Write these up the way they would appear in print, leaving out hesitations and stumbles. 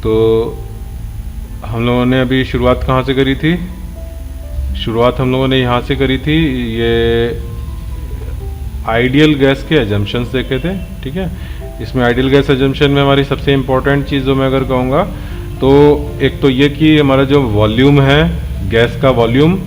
तो हम लोगों ने अभी शुरुआत कहाँ से करी थी? शुरुआत हम लोगों ने यहाँ से करी थी, ये आइडियल गैस के एजम्पशंस देखे थे। ठीक है, इसमें आइडियल गैस एजम्पशन में हमारी सबसे इम्पोर्टेंट चीज़ जो मैं अगर कहूँगा तो एक तो ये कि हमारा जो वॉल्यूम है, गैस का वॉल्यूम,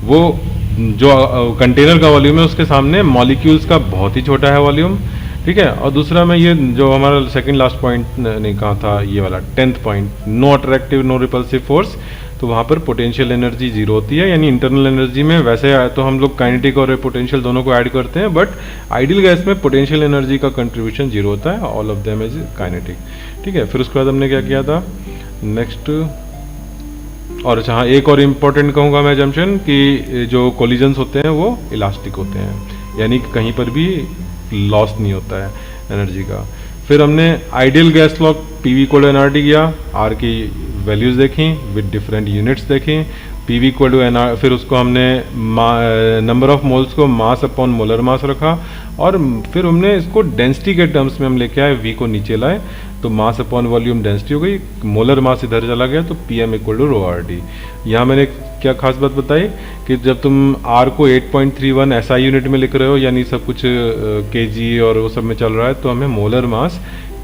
वो जो कंटेनर का वॉल्यूम है उसके सामने मॉलिक्यूल्स का बहुत ही छोटा है वॉल्यूम। ठीक है, और दूसरा मैं ये जो हमारा सेकंड लास्ट पॉइंट नहीं कहा था, ये वाला 10th point, no attractive no repulsive force, तो वहाँ पर पोटेंशियल एनर्जी जीरो होती है, यानी इंटरनल एनर्जी में वैसे तो हम लोग काइनेटिक और पोटेंशियल दोनों को ऐड करते हैं, बट आइडियल गैस में पोटेंशियल एनर्जी का कंट्रीब्यूशन जीरो होता है, all of them is kinetic. ठीक है, फिर उसके बाद हमने क्या किया था नेक्स्ट, और अच्छा हाँ, एक और इम्पॉर्टेंट कहूँगा मैं जंक्शन कि जो कोलिजन्स होते हैं वो इलास्टिक होते हैं, यानी कि कहीं पर भी लॉस नहीं होता है एनर्जी का। फिर हमने ideal gas law PV equal to NRT किया, आर की वैल्यूज़ देखी विद डिफरेंट यूनिट्स देखी, पीवी इक्वल टू एनआर, फिर उसको हमने नंबर ऑफ मोल्स को मास अपॉन मोलर मास रखा, और फिर हमने इसको डेंसिटी के टर्म्स में हम लेके आए, वी को नीचे लाए, तो मास अपॉन वॉल्यूम डेंसिटी हो गई, मोलर मास इधर चला गया, तो P M equal to rho R T. यहाँ मैंने क्या खास बात बताई कि जब तुम आर को 8.31 एसआई यूनिट में लिख रहे हो, यानी सब कुछ केजी और वो सब में चल रहा है, तो हमें मोलर मास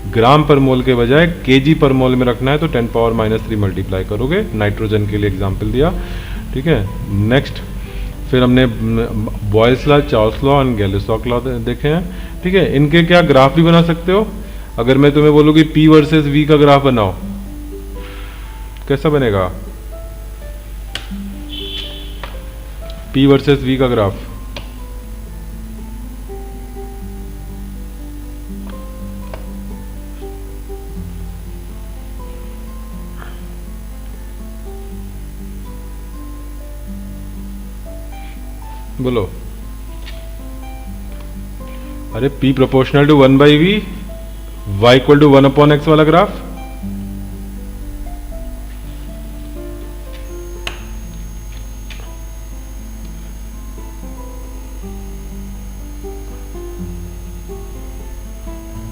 ग्राम पर मोल के बजाय केजी पर मोल में रखना है, तो 10⁻³ मल्टीप्लाई करोगे। नाइट्रोजन के लिए एग्जाम्पल दिया। ठीक है, नेक्स्ट फिर हमने Boyle's law, Charles law and Gay Lussac law देखे हैं। ठीक है, इनके क्या ग्राफ भी बना सकते हो। अगर मैं तुम्हें बोलूँ कि P वर्सेस V का ग्राफ बनाओ, कैसा बनेगा? P वर्सेस V का ग्राफ बोलो। अरे P proportional to 1/V, y equal to 1/x वाला graph.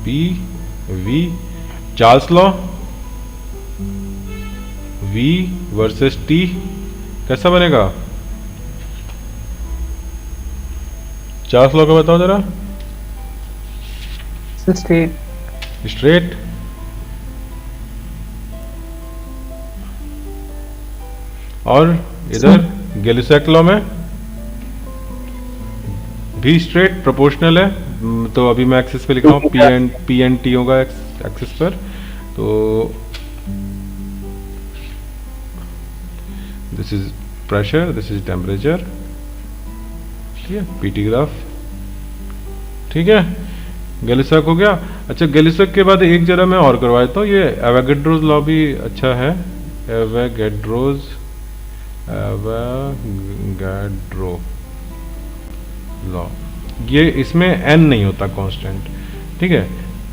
P V Charles law, V versus T कैसा बनेगा? चार्ल्स लॉ का बताओ जरा। स्ट्रेट। और इधर गैलिसॉक लॉ में भी स्ट्रेट प्रोपोर्शनल है, तो अभी मैं एक्सिस पे लिख रहा हूँ, पी एंड टी होगा एक्सिस पर, तो this is pressure, this is temperature. ठीक है, पीटी ग्राफ। ठीक है, गैलिसॉक हो गया। अच्छा, गैलिसॉक के बाद एक जरा मैं और करवा देता हूँ, ये एवोगाड्रोस लॉ भी अच्छा है, एवोगाड्रो लॉ। ये इसमें n नहीं होता कांस्टेंट। ठीक है,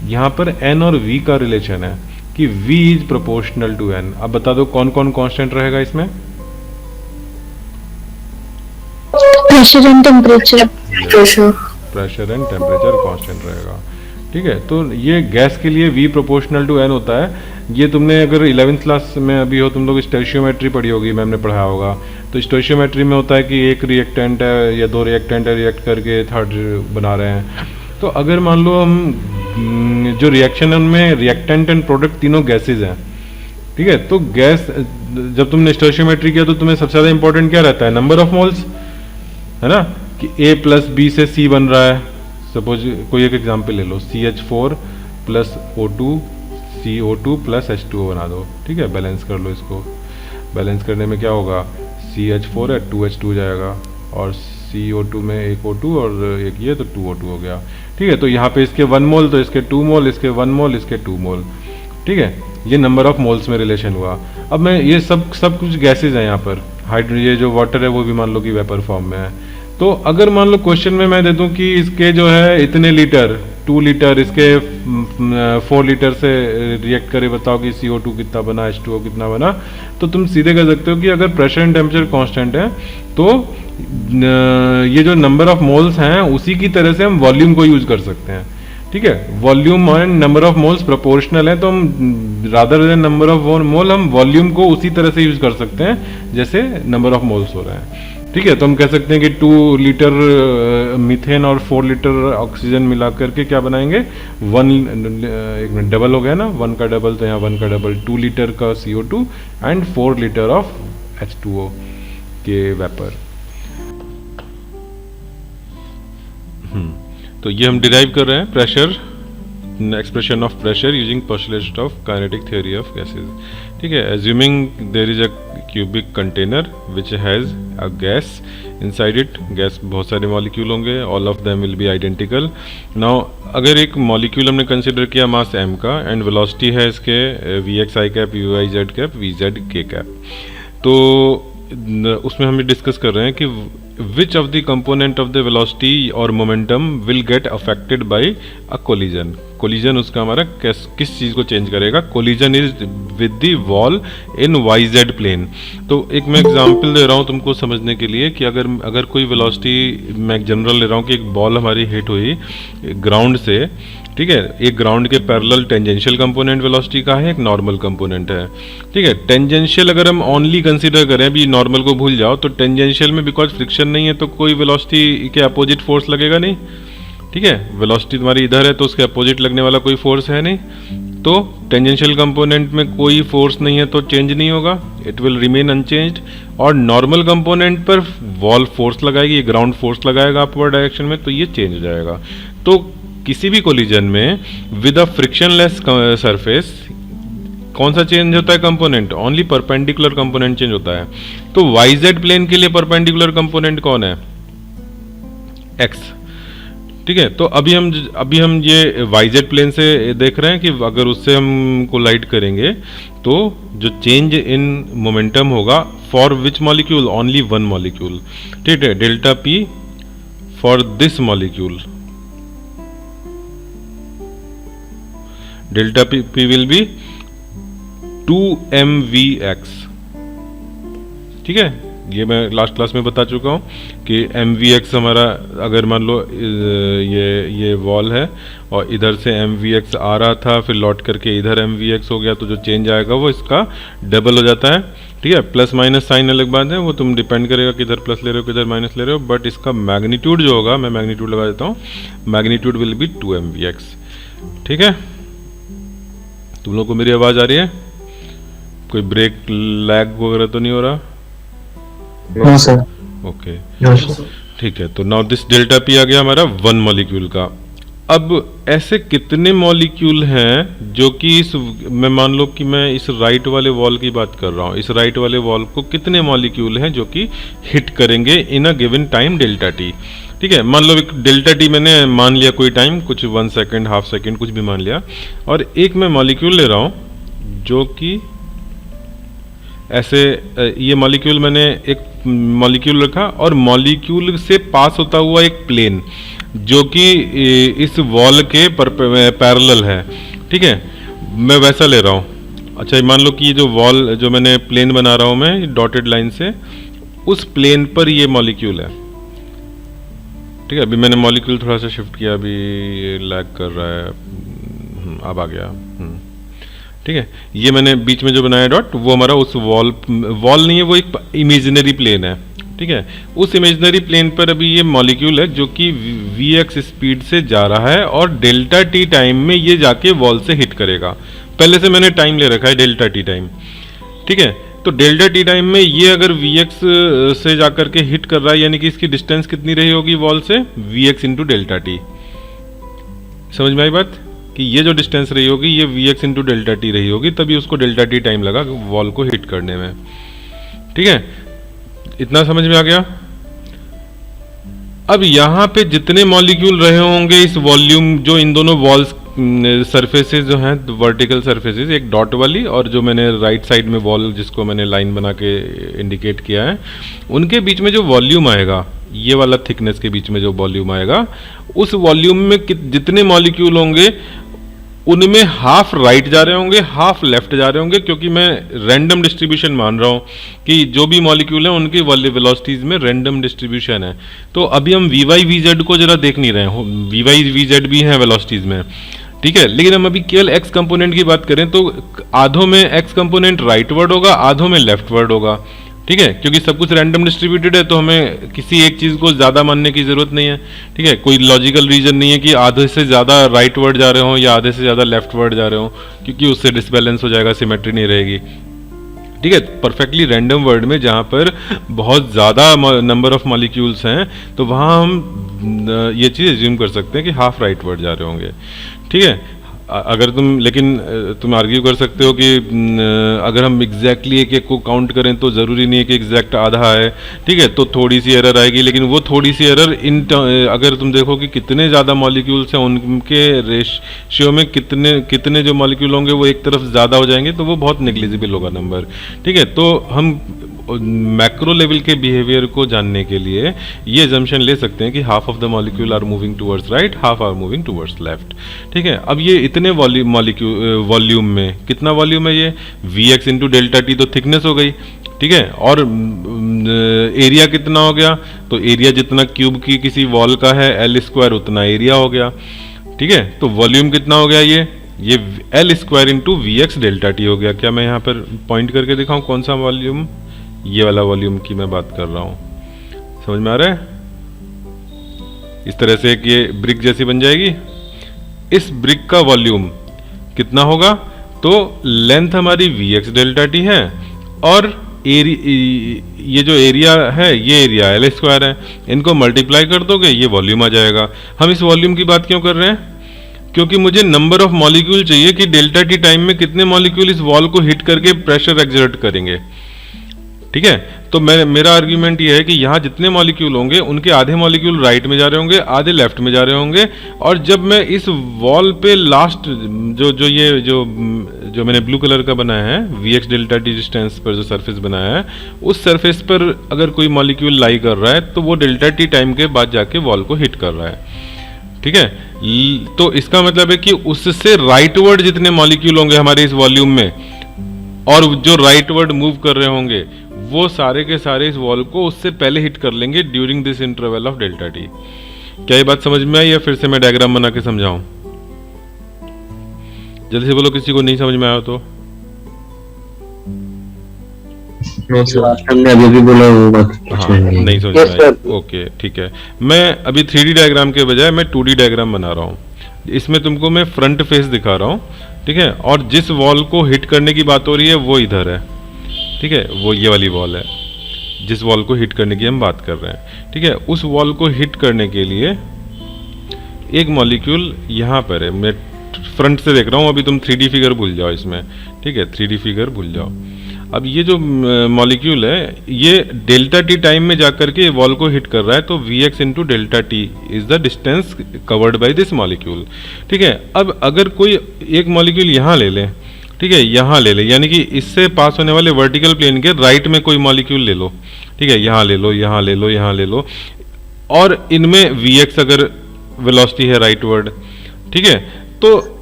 यहाँ पर n और v का रिलेशन है कि v is proportional to n। अब बता दो कौन कौन कांस्टेंट रहेगा इसमें? Pressure and temperature. Pressure and temperature constant रहेगा। ठीक है, तो ये गैस के लिए v प्रोपोर्शनल टू n होता है। ये तुमने अगर 11th क्लास में अभी हो तुम लोग, स्टोइशियोमेट्री पढ़ी होगी, मैम ने पढ़ाया होगा। तो स्टोइशियोमेट्री में होता है कि एक रिएक्टेंट है या दो रिएक्टेंट है, रिएक्ट करके थर्ड बना रहे हैं। तो अगर मान लो हम जो रिएक्शन है उनमें रिएक्टेंट एंड प्रोडक्ट तीनों गैसेज हैं। ठीक है, तो गैस जब तुमने स्टोइशियोमेट्री किया तो तुम्हें सबसे ज़्यादा इंपॉर्टेंट क्या रहता है? नंबर ऑफ मोल्स, है ना, कि A + B से C बन रहा है। सपोज कोई एक एग्जांपल ले लो, CH4 + O2 CO2 + H2O बना दो। ठीक है, बैलेंस कर लो इसको। बैलेंस करने में क्या होगा, CH4 है 2H2 जाएगा, और CO2 में एक O2 और एक ये, तो 2O2 हो गया। ठीक है, तो यहाँ पे इसके 1 मोल तो इसके 2 मोल, इसके 1 मोल इसके 2 मोल। ठीक है, ये नंबर ऑफ मोल्स में रिलेशन हुआ। अब मैं ये सब कुछ गैसेज हैं यहाँ पर। ये जो वाटर है वो भी मान लो कि वेपर फॉर्म में है। तो अगर मान लो क्वेश्चन में मैं दे दूं कि इसके जो है इतने लीटर, 2 लीटर, इसके 4 लीटर से रिएक्ट करे, बताओ कि CO2 कितना बना, H2O कितना बना, तो तुम सीधे कह सकते हो कि अगर प्रेशर एंड टेम्परेचर कांस्टेंट है तो ये जो नंबर ऑफ मोल्स हैं उसी की तरह से हम वॉल्यूम को यूज कर सकते हैं। ठीक है, volume and number of moles proportional है, तो हम rather than number of mole हम वॉल्यूम को उसी तरह से यूज कर सकते हैं जैसे नंबर ऑफ मोल्स हो रहे हैं। ठीक है, तो हम कह सकते हैं कि 2 लीटर मीथेन और 4 लीटर ऑक्सीजन मिला करके क्या बनाएंगे, 1 एक मिनट डबल हो गया ना, 1 का डबल, तो यहाँ 1 का डबल 2 लीटर का CO2 and 4 litre of H2O के वेपर। तो ये हम डिराइव कर रहे हैं pressure, expression of pressure using postulate of kinetic theory of gases. ठीक है, assuming there is a cubic container which has a gas inside it, gas बहुत सारे मॉलिक्यूल होंगे, all of them will be identical. Now अगर एक molecule हमने consider किया mass m का एंड वेलोसिटी है इसके Vx i cap, Vy z cap, Vz k cap, तो उसमें हम ये डिस्कस कर रहे हैं कि which of the component of the velocity और momentum will get affected by a collision. Collision उसका हमारा किस चीज़ को चेंज करेगा, collision is with the wall in YZ plane. तो एक मैं एग्जांपल दे रहा हूँ तुमको समझने के लिए कि अगर कोई वेलोसिटी, मैं जनरल ले रहा हूँ कि एक बॉल हमारी हिट हुई ग्राउंड से, ठीक है, एक ग्राउंड के पैरेलल टेंजेंशियल कंपोनेंट वेलोसिटी का है, एक नॉर्मल कंपोनेंट है। ठीक है, टेंजेंशियल अगर हम ओनली कंसीडर करें, अभी नॉर्मल को भूल जाओ, तो टेंजेंशियल में बिकॉज फ्रिक्शन नहीं है तो कोई वेलोसिटी के अपोजिट फोर्स लगेगा नहीं। ठीक है, वेलोसिटी तुम्हारी इधर है तो उसके अपोजिट लगने वाला कोई फोर्स है नहीं, तो टेंजेंशियल कंपोनेंट में कोई फोर्स नहीं है तो चेंज नहीं होगा, इट विल रिमेन अनचेंज्ड। और नॉर्मल कंपोनेंट पर वॉल फोर्स लगाएगी, ग्राउंड फोर्स लगाएगा अपवर्ड डायरेक्शन में, तो ये चेंज हो जाएगा। तो किसी भी कोलिजन में विद अ फ्रिक्शनलेस सरफेस कौन सा चेंज होता है component, only perpendicular component change होता है। तो YZ प्लेन के लिए परपेंडिकुलर कंपोनेंट कौन है, X। ठीक है, तो अभी हम ये YZ प्लेन से देख रहे हैं कि अगर उससे हम कोलाइड करेंगे तो जो चेंज इन मोमेंटम होगा for which molecule, only one molecule. ठीक है, delta P for this molecule, delta P will be 2mvx। ठीक है, ये मैं लास्ट क्लास में बता चुका हूँ कि mvx हमारा, अगर मान लो ये वॉल है और इधर से mvx आ रहा था, फिर लौट करके इधर mvx हो गया, तो जो चेंज आएगा वो इसका डबल हो जाता है। ठीक है, प्लस माइनस साइन अलग बात है, वो तुम डिपेंड करेगा किधर प्लस ले रहे हो किधर माइनस ले रहे हो, बट इसका मैग्नीट्यूड जो होगा, मैं मैग्नीट्यूड लगा देता हूँ, मैग्नीट्यूड विल बी 2mvx। ठीक है, तुम लोगों को मेरी आवाज़ आ रही है, कोई ब्रेक लैग वगैरह तो नहीं हो रहा? No sir. Okay, no sir. ठीक है, तो नाउ दिस डेल्टा P आ गया हमारा वन मॉलिक्यूल का। अब ऐसे कितने मॉलिक्यूल हैं जो कि मैं मान लो कि मैं इस राइट वाले वॉल की बात कर रहा हूँ, इस राइट वाले वॉल को कितने मॉलिक्यूल हैं जो कि हिट करेंगे in a given time delta T। ठीक है, मान लो एक डेल्टा T मैंने मान लिया कोई टाइम, कुछ 1 सेकेंड, हाफ सेकेंड, कुछ भी मान लिया, और एक मैं मॉलिक्यूल ले रहा हूँ जो कि ऐसे, ये मॉलिक्यूल मैंने एक मॉलिक्यूल रखा और मॉलिक्यूल से पास होता हुआ एक प्लेन जो कि इस वॉल के पैरेलल है। ठीक है, मैं वैसा ले रहा हूँ। अच्छा, मान लो कि ये जो वॉल, जो मैंने प्लेन बना रहा हूँ मैं डॉटेड लाइन से, उस प्लेन पर ये मॉलिक्यूल है। ठीक है, अभी मैंने मॉलिक्यूल थोड़ा सा शिफ्ट किया, अभी ये लैग कर रहा है, अब आ गया। ठीक है, ये मैंने बीच में जो बनाया डॉट, वो हमारा उस वॉल नहीं है, वो एक इमेजिनरी प्लेन है। ठीक है, उस इमेजिनरी प्लेन पर अभी ये मॉलिक्यूल है जो कि Vx स्पीड से जा रहा है और डेल्टा T टाइम में ये जाके वॉल से हिट करेगा। पहले से मैंने टाइम ले रखा है डेल्टा T टाइम। ठीक है, तो डेल्टा T टाइम में ये अगर Vx से जाकर के हिट कर रहा है, यानी कि इसकी डिस्टेंस कितनी रही होगी वॉल से, Vx इंटू डेल्टा T। समझ में आई बात कि ये जो डिस्टेंस रही होगी ये Vx इंटू डेल्टा T रही होगी, तभी उसको डेल्टा T टाइम लगा वॉल को हिट करने में। ठीक है, इतना समझ में आ गया। अब यहाँ पे जितने मॉलिक्यूल रहे होंगे इस वॉल्यूम, जो इन दोनों वॉल्स सरफेसेस जो हैं वर्टिकल सरफेसेस, एक डॉट वाली और जो मैंने राइट साइड में वॉल जिसको मैंने लाइन बना के इंडिकेट किया है, उनके बीच में जो वॉल्यूम आएगा, ये वाला थिकनेस के बीच में जो वॉल्यूम आएगा, उस वॉल्यूम में जितने मॉलिक्यूल होंगे उनमें हाफ राइट जा रहे होंगे, हाफ लेफ्ट जा रहे होंगे, क्योंकि मैं रैंडम डिस्ट्रीब्यूशन मान रहा हूँ कि जो भी मॉलिक्यूल है उनकी वेलोसिटीज में रैंडम डिस्ट्रीब्यूशन है। तो अभी हम वी वाई वी जेड को जरा देख नहीं रहे हैं, वी वाई वी जेड भी हैं वेलोसिटीज में, ठीक है। लेकिन हम अभी केवल एक्स कंपोनेंट की बात करें तो आधों में एक्स कंपोनेंट राइटवर्ड होगा, आधों में लेफ्टवर्ड होगा, ठीक है। क्योंकि सब कुछ रैंडम डिस्ट्रीब्यूटेड है तो हमें किसी एक चीज को ज्यादा मानने की जरूरत नहीं है, ठीक है। कोई लॉजिकल रीजन नहीं है कि आधे से ज्यादा राइट वर्ड जा रहे हो या आधे से ज्यादा लेफ्ट वर्ड जा रहे हो, क्योंकि उससे डिसबैलेंस हो जाएगा, सिमेट्री नहीं रहेगी, ठीक है। परफेक्टली रैंडम वर्ड में जहाँ पर बहुत ज़्यादा नंबर ऑफ मॉलिक्यूल्स हैं तो वहाँ हम ये चीज़ एज्यूम कर सकते हैं कि हाफ राइट वर्ड जा रहे होंगे, ठीक है। अगर तुम आर्ग्यू कर सकते हो कि अगर हम एग्जैक्टली एक एक को काउंट करें तो ज़रूरी नहीं है कि एग्जैक्ट आधा है, ठीक है, तो थोड़ी सी एरर आएगी। लेकिन वो थोड़ी सी एरर अगर तुम देखो कि कितने ज़्यादा मॉलिक्यूल्स हैं उनके रेशियो में कितने जो मॉलिक्यूल होंगे वो एक तरफ ज़्यादा हो जाएंगे, तो वो बहुत नेग्लिजिबल होगा नंबर, ठीक है। तो हम मैक्रो लेवल के बिहेवियर को जानने के लिए ये एजम्पशन ले सकते हैं कि half of the molecule are moving towards right, half are moving towards left, ठीक है। अब ये इतने वॉल्यूम में कितना वॉल्यूम है ये V X into delta T, तो थिकनेस हो गई, ठीक है। और एरिया कितना हो गया, तो एरिया जितना क्यूब की किसी वॉल का है एल स्क्वायर उतना एरिया हो गया, ठीक है। तो वॉल्यूम कितना हो गया ये L square into V X delta T हो गया। क्या मैं यहाँ पर पॉइंट करके दिखाऊं कौन सा वॉल्यूम, ये वाला वॉल्यूम की मैं बात कर रहा हूं, समझ में आ रहा है। इस तरह से एक ये ब्रिक जैसी बन जाएगी। इस ब्रिक का वॉल्यूम कितना होगा, तो लेंथ हमारी वी एक्स डेल्टा टी है और ये जो एरिया है ये एरिया एल स्क्वायर है, इनको मल्टीप्लाई कर दोगे ये वॉल्यूम आ जाएगा। हम इस वॉल्यूम की बात क्यों कर रहे हैं, क्योंकि मुझे नंबर ऑफ मॉलिक्यूल चाहिए कि डेल्टा टी टाइम में कितने मॉलिक्यूल इस वॉल को हिट करके प्रेशर एक्सर्ट करेंगे, ठीक है। तो मेरा आर्ग्यूमेंट ये है कि यहाँ जितने मॉलिक्यूल होंगे उनके आधे मॉलिक्यूल राइट में जा रहे होंगे, आधे लेफ्ट में जा रहे होंगे, और जब मैं इस वॉल पे लास्ट जो मैंने ब्लू कलर का बनाया है V X delta T distance पर जो सरफेस बनाया है, उस सरफेस पर अगर कोई मॉलिक्यूल लाई कर रहा है तो वो डेल्टा टी टाइम के बाद जाके वॉल को हिट कर रहा है, ठीक है। तो इसका मतलब है कि उससे राइटवर्ड जितने मॉलिक्यूल होंगे हमारे इस वॉल्यूम में और जो राइटवर्ड मूव कर रहे होंगे वो सारे के सारे इस वॉल को उससे पहले हिट कर लेंगे during this interval of delta T. क्या ये बात समझ में आई या फिर से मैं डायग्राम बना के समझाऊं? जल्दी से बोलो, किसी को नहीं समझ में आया तो। हमने अभी भी बोला वो बात हाँ, नहीं समझ में आया, ओके ठीक है। मैं अभी 3D डायग्राम के बजाय मैं 2D डायग्राम बना रहा हूँ। इसमें तुमको मैं फ्रंट फेस दिखा रहा हूँ, ठीक है। और जिस वॉल को हिट करने की बात हो रही है वो इधर है, ठीक है, वो ये वाली वॉल है जिस वॉल को हिट करने की हम बात कर रहे हैं, ठीक है। उस वॉल को हिट करने के लिए एक मॉलिक्यूल यहाँ पर है, मैं फ्रंट से देख रहा हूँ, अभी तुम 3D फिगर भूल जाओ इसमें, ठीक है, 3D फिगर भूल जाओ। अब ये जो मॉलिक्यूल है ये डेल्टा टी टाइम में जाकर के वॉल को हिट कर रहा है, तो V X into delta T is the distance covered by this molecule, ठीक है। अब अगर कोई एक मॉलिक्यूल यहाँ ले लें, ठीक है, यहाँ ले ले, यानी कि इससे पास होने वाले वर्टिकल प्लेन के राइट में कोई मॉलिक्यूल ले लो, ठीक है, यहाँ ले लो, यहाँ ले लो, यहाँ ले लो, और इनमें वी एक्स अगर वेलोसिटी है राइटवर्ड, ठीक है, तो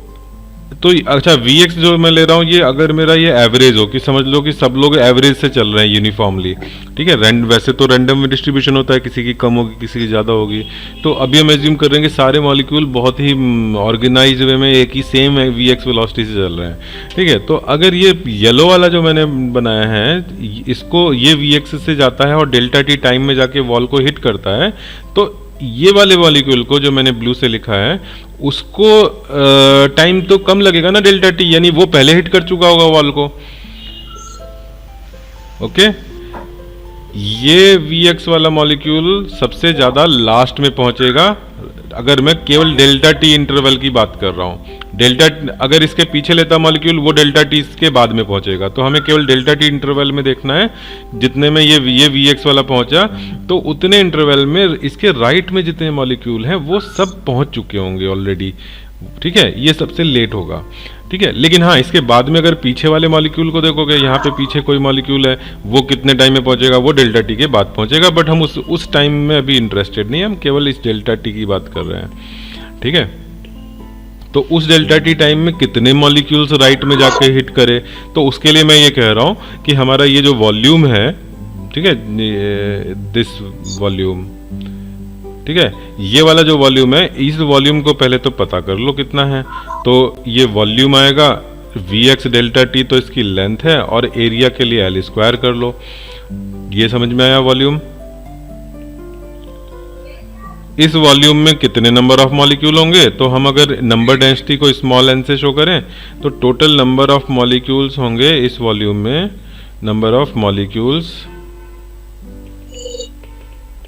अच्छा वी एक्स जो मैं ले रहा हूँ ये अगर मेरा ये एवरेज हो, कि समझ लो कि सब लोग एवरेज से चल रहे हैं यूनिफॉर्मली, ठीक है। वैसे तो रैंडम डिस्ट्रीब्यूशन होता है, किसी की कम होगी किसी की ज़्यादा होगी, तो अभी हम एज्यूम कर रहे हैं कि सारे मॉलिक्यूल बहुत ही ऑर्गेनाइज वे में एक ही सेम वी एक्स वेलोसिटी से चल रहे हैं, ठीक है। तो अगर ये येलो वाला जो मैंने बनाया है इसको ये वी एक्स से जाता है और डेल्टा टी टाइम में जाके वॉल को हिट करता है, तो ये वाले मॉलिक्यूल को जो मैंने ब्लू से लिखा है उसको टाइम तो कम लगेगा ना डेल्टा टी, यानी वो पहले हिट कर चुका होगा वॉल को, ओके। ये वी एक्स वाला मॉलिक्यूल सबसे ज्यादा लास्ट में पहुंचेगा अगर मैं केवल डेल्टा टी इंटरवल की बात कर रहा हूं। डेल्टा अगर इसके पीछे लेता मॉलिक्यूल वो डेल्टा टी के बाद में पहुंचेगा, तो हमें केवल डेल्टा टी इंटरवल में देखना है। जितने में ये वी एक्स वाला पहुंचा तो उतने इंटरवल में इसके राइट में जितने मॉलिक्यूल हैं वो सब पहुंच चुके होंगे ऑलरेडी, ठीक है। ये सबसे लेट होगा, ठीक है। लेकिन हाँ, इसके बाद में अगर पीछे वाले मॉलिक्यूल को देखोगे, यहाँ पे पीछे कोई मॉलिक्यूल है वो कितने टाइम में पहुंचेगा, वो डेल्टा टी के बाद पहुंचेगा, बट हम उस टाइम में अभी इंटरेस्टेड नहीं है, हम केवल इस डेल्टा टी की बात कर रहे हैं, ठीक है। तो उस डेल्टा टी टाइम में कितने मॉलिक्यूल्स राइट में जाके हिट करे। तो उसके लिए मैं ये कह रहा हूँ कि हमारा ये जो वॉल्यूम है, ठीक है, दिस वॉल्यूम, ठीक है, ये वाला जो वॉल्यूम है, इस वॉल्यूम को पहले तो पता कर लो कितना है। तो ये वॉल्यूम आएगा Vx डेल्टा टी, तो इसकी लेंथ है, और एरिया के लिए L स्क्वायर कर लो। ये समझ में आया वॉल्यूम। इस वॉल्यूम में कितने नंबर ऑफ मॉलिक्यूल होंगे, तो हम अगर नंबर डेंसिटी को स्मॉल n से शो करें तो टोटल नंबर ऑफ मॉलिक्यूल्स होंगे इस वॉल्यूम में, number of molecules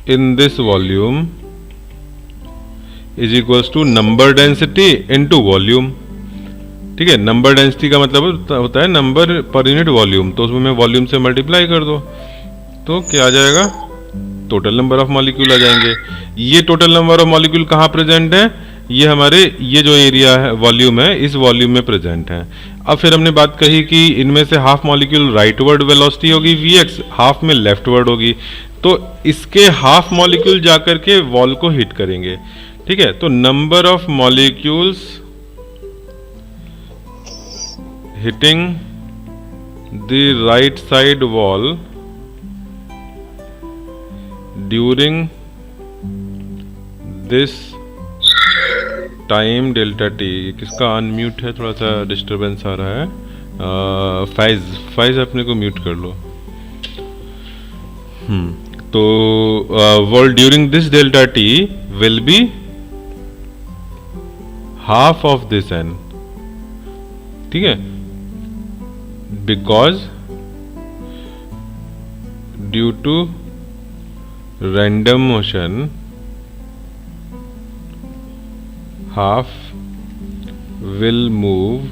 in this volume is equals to number density into volume. ठीक है, नंबर डेंसिटी का मतलब होता है नंबर पर यूनिट वॉल्यूम, तो उसमें वॉल्यूम से मल्टीप्लाई कर दो तो क्या आ जाएगा, टोटल नंबर ऑफ मॉलिक्यूल आ जाएंगे। ये टोटल नंबर ऑफ मॉलिक्यूल कहाँ प्रेजेंट है, ये हमारे ये जो एरिया है वॉल्यूम है, इस वॉल्यूम में प्रेजेंट है। अब फिर हमने बात कही कि इनमें से हाफ मॉलिक्यूल राइटवर्ड वेलोसिटी होगी Vx, हाफ में लेफ्टवर्ड होगी, तो इसके हाफ मॉलिक्यूल जाकर के वॉल को हिट करेंगे। ठीक है, तो number of molecules hitting the right side wall during this time delta t। किसका अनम्यूट है, थोड़ा सा डिस्टरबेंस आ रहा है, फाइज अपने को म्यूट कर लो। तो wall during this delta T will be half of this N. ठीक है, because due to random motion half will move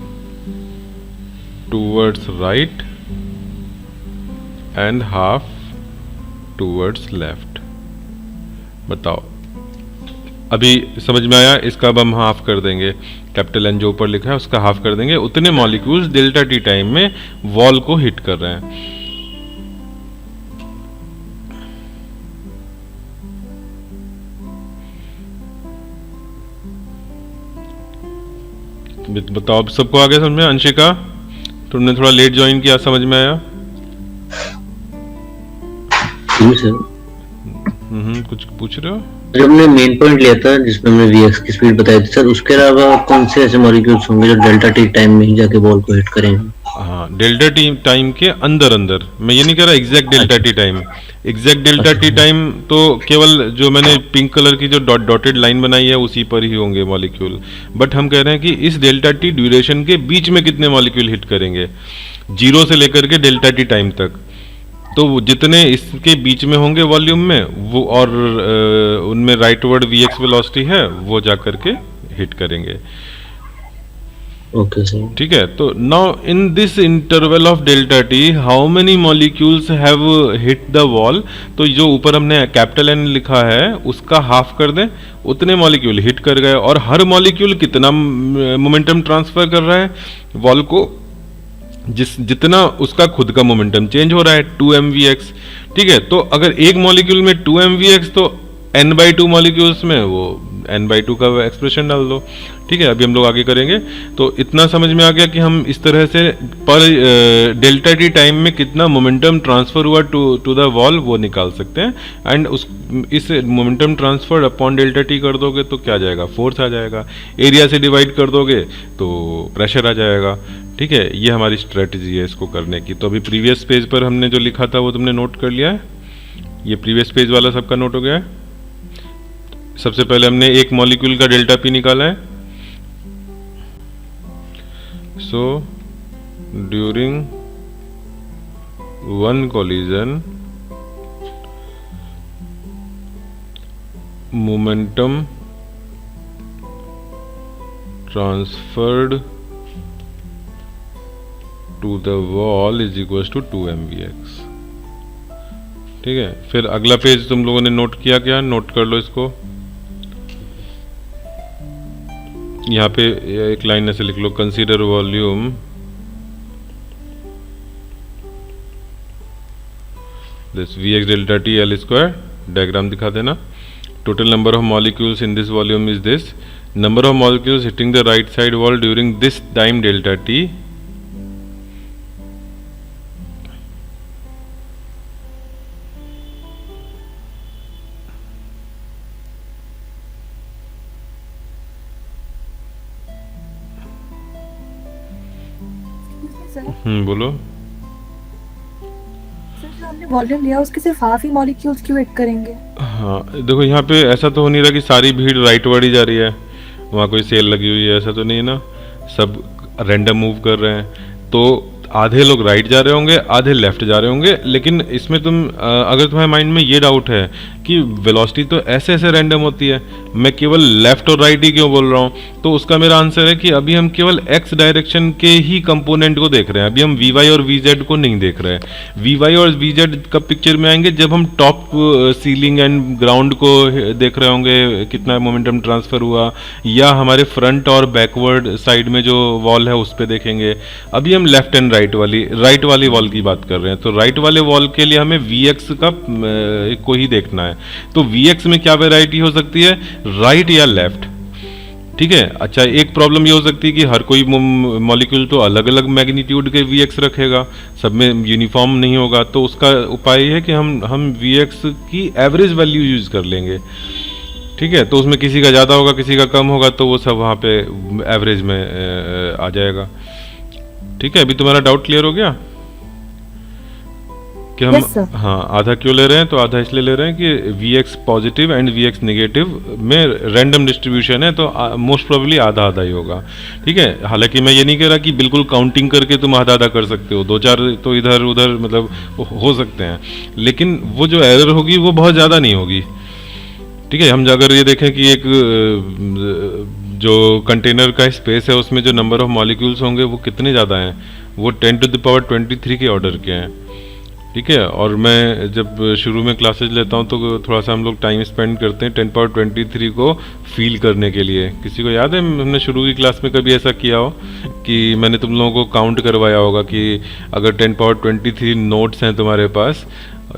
towards right and half towards left। बताओ, अभी समझ में आया? इसका अब हम हाफ कर देंगे, कैपिटल एन जो ऊपर लिखा है उसका हाफ कर देंगे। उतने मॉलिक्यूल्स डेल्टा टी टाइम में वॉल को हिट कर रहे हैं। बताओ, अब सबको आ गया समझ में? अंशिका, तुमने थोड़ा लेट ज्वाइन किया, समझ में आया? कुछ पूछ रहे हो? जब हमने मेन पॉइंट लिया था जिसमें हमने Vx की स्पीड बताई थी सर, उसके अलावा कौन से ऐसे मॉलिक्यूल्स होंगे जो डेल्टा टी टाइम में ही जाके बॉल को हिट करेंगे? हाँ, डेल्टा टी टाइम के अंदर अंदर, मैं ये नहीं कह रहा exact delta T time. Exact delta T time तो केवल जो मैंने पिंक कलर की जो डॉटेड लाइन बनाई है उसी पर ही होंगे मॉलिक्यूल, बट हम कह रहे हैं कि इस डेल्टा टी ड्यूरेशन के बीच में कितने मॉलिक्यूल हिट करेंगे, 0 से लेकर के डेल्टा टी टाइम तक। तो जितने इसके बीच में होंगे वॉल्यूम में वो, और उनमें राइटवर्ड Vx वेलोसिटी है, वो जाकर के हिट करेंगे। ओके सर, ठीक है, तो now in this interval of delta T how many molecules have hit the wall. तो जो ऊपर हमने कैपिटल एन लिखा है उसका हाफ कर दें, उतने मॉलिक्यूल हिट कर गए। और हर मॉलिक्यूल कितना मोमेंटम ट्रांसफर कर रहा है वॉल को, जितना उसका खुद का मोमेंटम चेंज हो रहा है, 2mvx। ठीक है, तो अगर एक मॉलिक्यूल में 2mvx तो n/2 मॉलिक्यूल्स में वो n/2 का एक्सप्रेशन डाल दो। ठीक है, अभी हम लोग आगे करेंगे। तो इतना समझ में आ गया कि हम इस तरह से पर डेल्टा टी टाइम में कितना मोमेंटम ट्रांसफर हुआ टू द वॉल वो निकाल सकते हैं। एंड इस momentum transfer upon delta T कर दोगे तो क्या जाएगा, फोर्स आ जाएगा। एरिया से डिवाइड कर दोगे तो प्रेशर आ जाएगा। ठीक है, ये हमारी स्ट्रेटजी है इसको करने की। तो अभी प्रीवियस पेज पर हमने जो लिखा था वो तुमने नोट कर लिया है? ये प्रीवियस पेज वाला सबका नोट हो गया है? सबसे पहले हमने एक मॉलिक्यूल का डेल्टा पी निकाला है। So during one collision momentum transferred to the wall is equal to 2mvx। ठीक है, फिर अगला पेज तुम लोगों ने नोट किया क्या? नोट कर लो इसको। यहाँ पे एक लाइन ऐसे लिख लो, consider volume this Vx delta T L square. Diagram दिखा देना। Total number of molecules in this volume is this. Number of molecules hitting the right side wall during this time delta T. बोलो। Sir जो हमने volume लिया उसके सिर्फ half ही molecules क्यों हिट करेंगे? हाँ देखो, यहाँ पे ऐसा तो हो नहीं रहा कि सारी भीड़ राइट वर्ड ही जा रही है, वहाँ कोई सेल लगी हुई है, ऐसा तो नहीं है ना। सब रैंडम मूव कर रहे हैं, तो आधे लोग राइट जा रहे होंगे, आधे लेफ्ट जा रहे होंगे। लेकिन इसमें अगर तुम्हारे माइंड में ये डाउट है कि वेलोसिटी तो ऐसे ऐसे रैंडम होती है, मैं केवल लेफ्ट और राइट ही क्यों बोल रहा हूँ, तो उसका मेरा आंसर है कि अभी हम केवल एक्स डायरेक्शन के ही कंपोनेंट को देख रहे हैं, अभी हम वी वाई और वी जेड को नहीं देख रहे हैं। वी वाई और वी जेड कब पिक्चर में आएंगे, जब हम टॉप सीलिंग एंड ग्राउंड को देख रहे होंगे, कितना मोमेंटम ट्रांसफर हुआ, या हमारे फ्रंट और बैकवर्ड साइड में जो वॉल है उस पर देखेंगे। अभी हम लेफ्ट एंड राइट वाली वॉल की बात कर रहे हैं, तो राइट वाले वॉल के लिए हमें वी एक्स का को ही देखना है। तो वी एक्स में क्या वेराइटी हो सकती है, राइट या लेफ्ट, ठीक है। अच्छा, एक प्रॉब्लम ये हो सकती है कि हर कोई मॉलिक्यूल तो अलग अलग मैग्नीट्यूड के वी एक्स रखेगा, सब में यूनिफॉर्म नहीं होगा, तो उसका उपाय है कि हम वी एक्स की एवरेज वैल्यू यूज कर लेंगे, ठीक है। तो उसमें किसी का ज़्यादा होगा, किसी का कम होगा, तो वो सब वहाँ पे एवरेज में आ जाएगा, ठीक है। अभी तुम्हारा डाउट क्लियर हो गया कि हम Yes, sir. हाँ आधा क्यों ले रहे हैं, तो आधा इसलिए ले रहे हैं कि V X positive and V X negative में रैंडम डिस्ट्रीब्यूशन है, तो मोस्ट प्रोबेबली आधा आधा ही होगा, ठीक है। हालांकि मैं ये नहीं कह रहा कि बिल्कुल काउंटिंग करके तुम आधा आधा कर सकते हो, दो चार तो इधर उधर मतलब हो सकते हैं, लेकिन वो जो एरर होगी वो बहुत ज़्यादा नहीं होगी, ठीक है। हम अगर ये देखें कि एक जो कंटेनर का स्पेस है उसमें जो नंबर ऑफ मॉलिक्यूल्स होंगे वो कितने ज़्यादा हैं, वो 10⁻23 के ऑर्डर के हैं, ठीक है। और मैं जब शुरू में क्लासेज लेता हूँ तो थोड़ा सा हम लोग टाइम स्पेंड करते हैं 10⁻23 को फील करने के लिए। किसी को याद है हमने शुरू की क्लास में कभी ऐसा किया हो कि मैंने तुम लोगों को काउंट करवाया होगा कि अगर 10⁻23 नोट्स हैं तुम्हारे पास,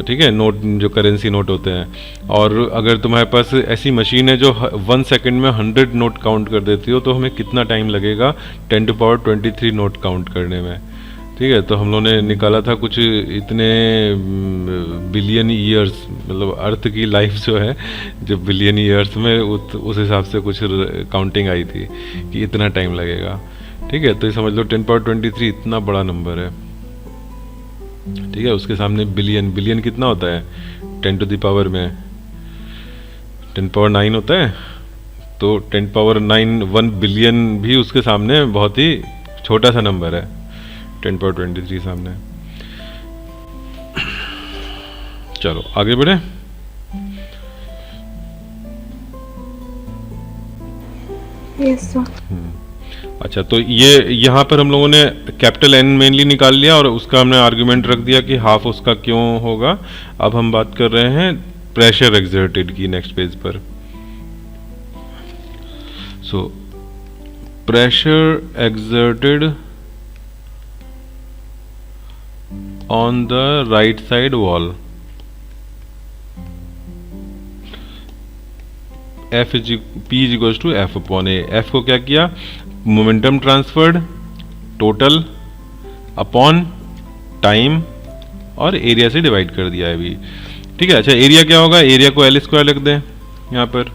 ठीक है, नोट जो करेंसी नोट होते हैं, और अगर तुम्हारे पास ऐसी मशीन है जो 1 सेकंड में 100 नोट काउंट कर देती हो, तो हमें कितना टाइम लगेगा 10⁻23 नोट काउंट करने में, ठीक है। तो हम लोगों ने निकाला था कुछ इतने बिलियन ईयर्स, मतलब अर्थ की लाइफ जो है जो बिलियन ईयर्स में उस हिसाब से कुछ काउंटिंग आई थी कि इतना टाइम लगेगा, ठीक है। तो ये समझ लो 10⁻23 इतना बड़ा नंबर है, ठीक है। उसके सामने बिलियन कितना होता है, 10 टू द पावर में 10⁻9 होता है, तो 10⁻9 1 बिलियन भी उसके सामने बहुत ही छोटा सा नंबर है 10⁻23 सामने। चलो आगे बढ़े। Yes sir. अच्छा, तो ये यहाँ पर हम लोगों ने कैपिटल एन मेनली निकाल लिया और उसका हमने आर्गुमेंट रख दिया कि हाफ उसका क्यों होगा। अब हम बात कर रहे हैं प्रेशर एक्सर्टेड की नेक्स्ट पेज पर। So pressure exerted on the right side wall, P is equals to F upon A। F को क्या किया, momentum transferred total upon time और एरिया से डिवाइड कर दिया है अभी, ठीक है। अच्छा, एरिया क्या होगा, एरिया को L स्क्वायर लिख दें यहाँ पर,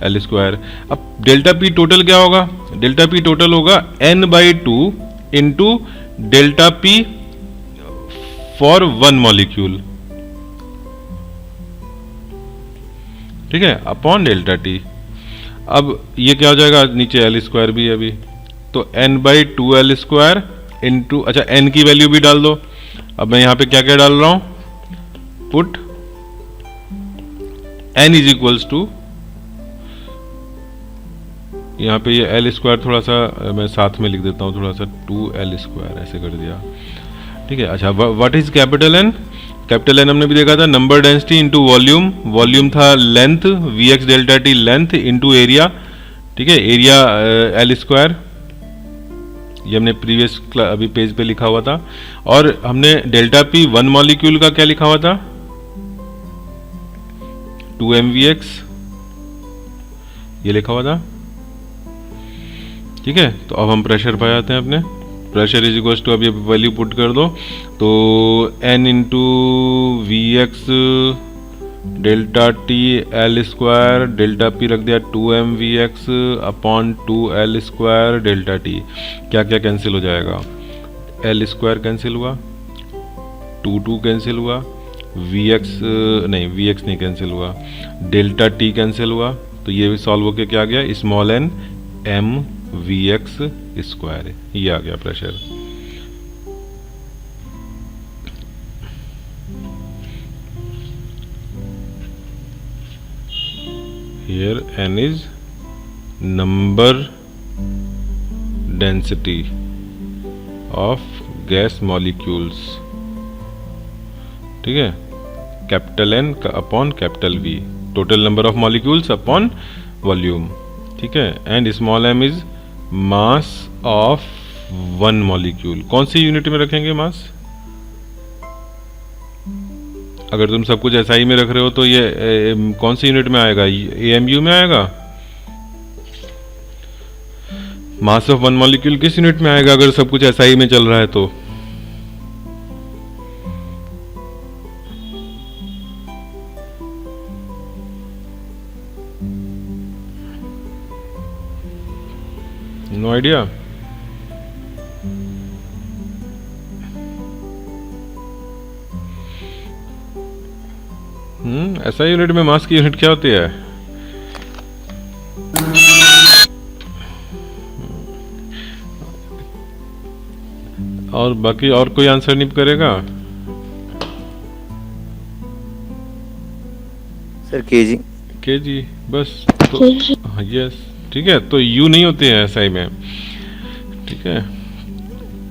L स्क्वायर। अब डेल्टा P टोटल क्या होगा, डेल्टा P टोटल होगा N/2 into delta P for 1 molecule, ठीक है, अपॉन डेल्टा टी। अब ये क्या हो जाएगा, नीचे एल स्क्वायर भी है अभी, तो n/2 एल स्क्वायर इंटू, अच्छा n की वैल्यू भी डाल दो। अब मैं यहाँ पे क्या क्या डाल रहा हूँ, put n is equals to, यहाँ पे ये एल स्क्वायर थोड़ा सा मैं साथ में लिख देता हूँ, थोड़ा सा 2l स्क्वायर ऐसे कर दिया, ठीक है। अच्छा, what is capital N, capital N हमने भी देखा था number density into volume, volume था length V X delta T length into area, ठीक है, एरिया एल स्क्वायर, ये हमने प्रीवियस अभी पेज पे लिखा हुआ था। और हमने डेल्टा पी 1 मॉलिक्यूल का क्या लिखा हुआ था, 2 mvx, ये लिखा हुआ था, ठीक है, तो अब हम प्रेशर पाए जाते हैं अपने। प्रेशर इज इक्वल टू, अब ये वैल्यू पुट कर दो, तो n into V X delta T L square, delta P रख दिया 2m V X upon 2l square delta T. क्या क्या कैंसिल हो जाएगा, एल स्क्वायर कैंसिल हुआ, 2 कैंसिल हुआ, वी एक्स नहीं कैंसिल हुआ, डेल्टा टी कैंसिल हुआ, तो ये भी सॉल्व होके क्या आ गया, small N M V X square, ये आ गया pressure. Here n is number density of gas molecules, ठीक है, capital N upon capital V, total number of molecules upon volume, ठीक है, and small m is mass of one molecule. कौन सी unit में रखेंगे मास, अगर तुम सब कुछ SI में रख रहे हो तो ये कौन सी यूनिट में आएगा, AMU में आएगा। मास ऑफ वन मॉलिक्यूल किस यूनिट में आएगा अगर सब कुछ SI में चल रहा है तो, नो आइडिया। SI यूनिट में मास की यूनिट क्या होती है, और बाकी और कोई आंसर नहीं करेगा। Sir KG. केजी बस, तो यस, ठीक है, तो यू नहीं होते हैं SI में, ठीक है।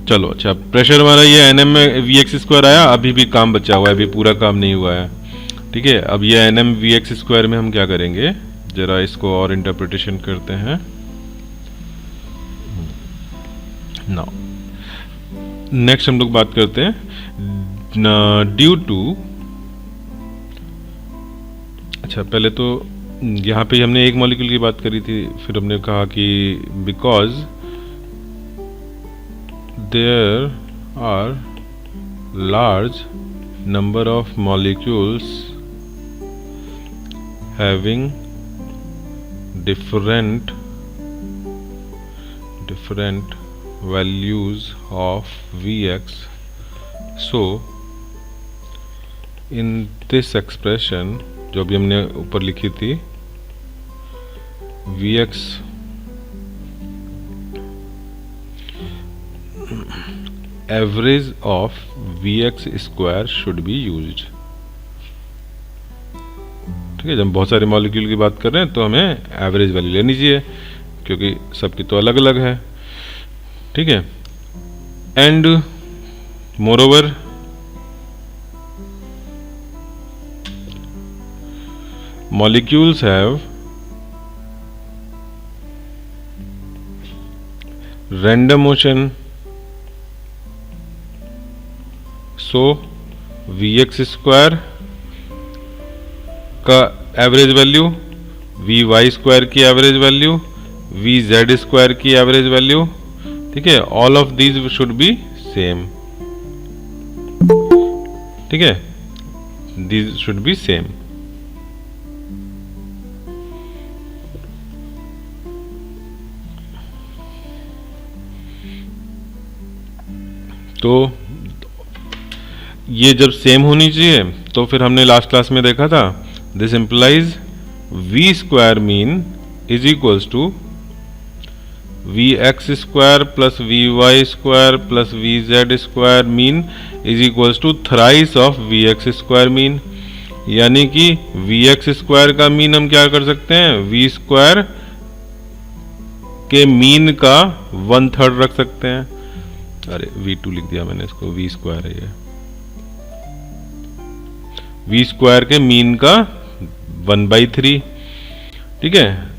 चलो अच्छा, प्रेशर हमारा ये NM में वी एक्स स्क्वायर आया, अभी भी काम बचा हुआ है, अभी पूरा काम नहीं हुआ है, ठीक है। अब ये NM वी एक्स स्क्वायर में हम क्या करेंगे, जरा इसको और इंटरप्रिटेशन करते हैं। नाउ नेक्स्ट हम लोग बात करते हैं ड्यू टू, अच्छा पहले तो यहाँ पे हमने एक मॉलिक्यूल की बात करी थी, फिर हमने कहा कि because there are large number of molecules having different values of Vx, so in this expression जो भी हमने ऊपर लिखी थी, Vx average of Vx square should be used, ठीक है। जब हम बहुत सारे मॉलिक्यूल की बात कर रहे हैं तो हमें एवरेज वैल्यू लेनी चाहिए, क्योंकि सबकी तो अलग अलग है, ठीक है। And moreover molecules have random motion, so Vx square का एवरेज वैल्यू, Vy स्क्वायर की एवरेज वैल्यू, Vz स्क्वायर की एवरेज वैल्यू, ठीक है, all of these should be same, ठीक है, दीज शुड बी सेम। तो ये जब सेम होनी चाहिए तो फिर हमने लास्ट क्लास में देखा था, this implies v square mean is equals to Vx square plus Vy square plus Vz square mean is equals to thrice of Vx square mean, यानी कि Vx स्क्वायर का मीन हम क्या कर सकते हैं, v स्क्वायर के मीन का 1/3 रख सकते हैं। अरे v2 लिख दिया मैंने, इसको v स्क्वायर है ये, v स्क्वायर के मीन का 1/3, ठीक है।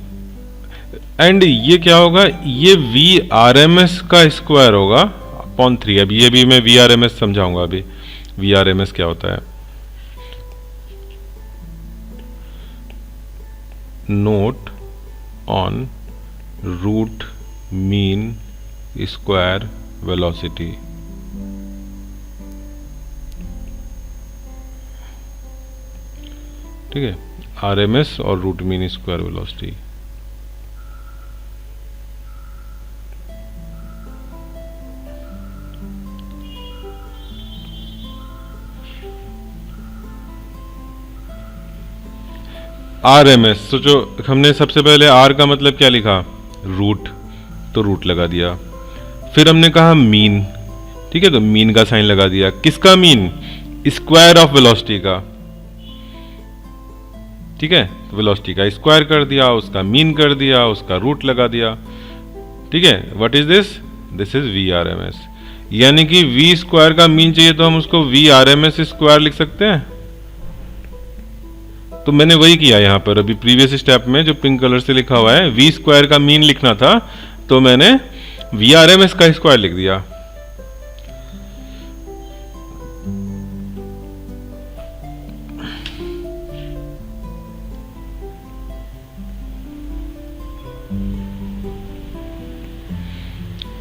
एंड ये क्या होगा, ये VRMS का स्क्वायर होगा अपॉन 3। अब ये भी मैं VRMS समझाऊंगा अभी, VRMS क्या होता है। Note on root mean square velocity. ठीक है, आरएमएस और root mean square velocity. RMS, सोचो हमने सबसे पहले आर का मतलब क्या लिखा, रूट, तो रूट लगा दिया। फिर हमने कहा मीन, ठीक है, तो मीन का साइन लगा दिया। किसका मीन? स्क्वायर ऑफ वेलोसिटी का। ठीक है, वेलोसिटी का स्क्वायर कर दिया, उसका मीन कर दिया, उसका रूट लगा दिया। ठीक है, what is this? This is V R M S. यानी कि वी स्क्वायर का मीन चाहिए तो हम उसको V R M S square लिख सकते हैं। तो मैंने वही किया यहाँ पर, अभी प्रीवियस स्टेप में जो पिंक कलर से लिखा हुआ है वी स्क्वायर का मीन लिखना था, तो मैंने वी आर एम एस का स्क्वायर लिख दिया।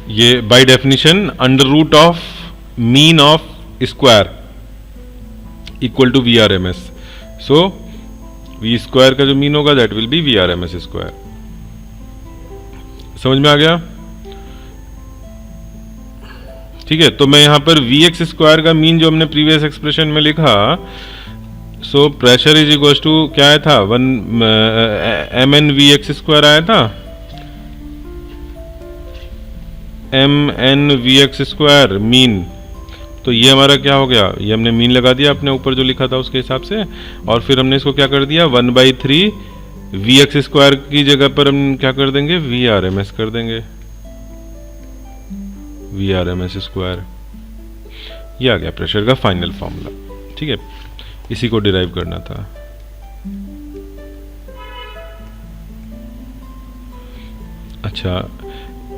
ये by definition under root of mean of square equal to V R M S. So V square का जो मीन होगा that will be V R M S square. समझ में आ गया? ठीक है, तो मैं यहां पर वी एक्स स्क्वायर का मीन जो हमने प्रीवियस एक्सप्रेशन में लिखा, so pressure is equal to क्या आया था, 1 M N V X square आया था, M N V X square mean. तो ये हमारा क्या हो गया, ये हमने मीन लगा दिया अपने ऊपर जो लिखा था उसके हिसाब से, और फिर हमने इसको क्या कर दिया, 1/3 वी एक्स स्क्वायर की जगह पर हम क्या कर देंगे, वी आर एम एस कर देंगे, V R M S square. ये आ गया प्रेशर का फाइनल फॉर्मूला। ठीक है, इसी को डिराइव करना था। अच्छा,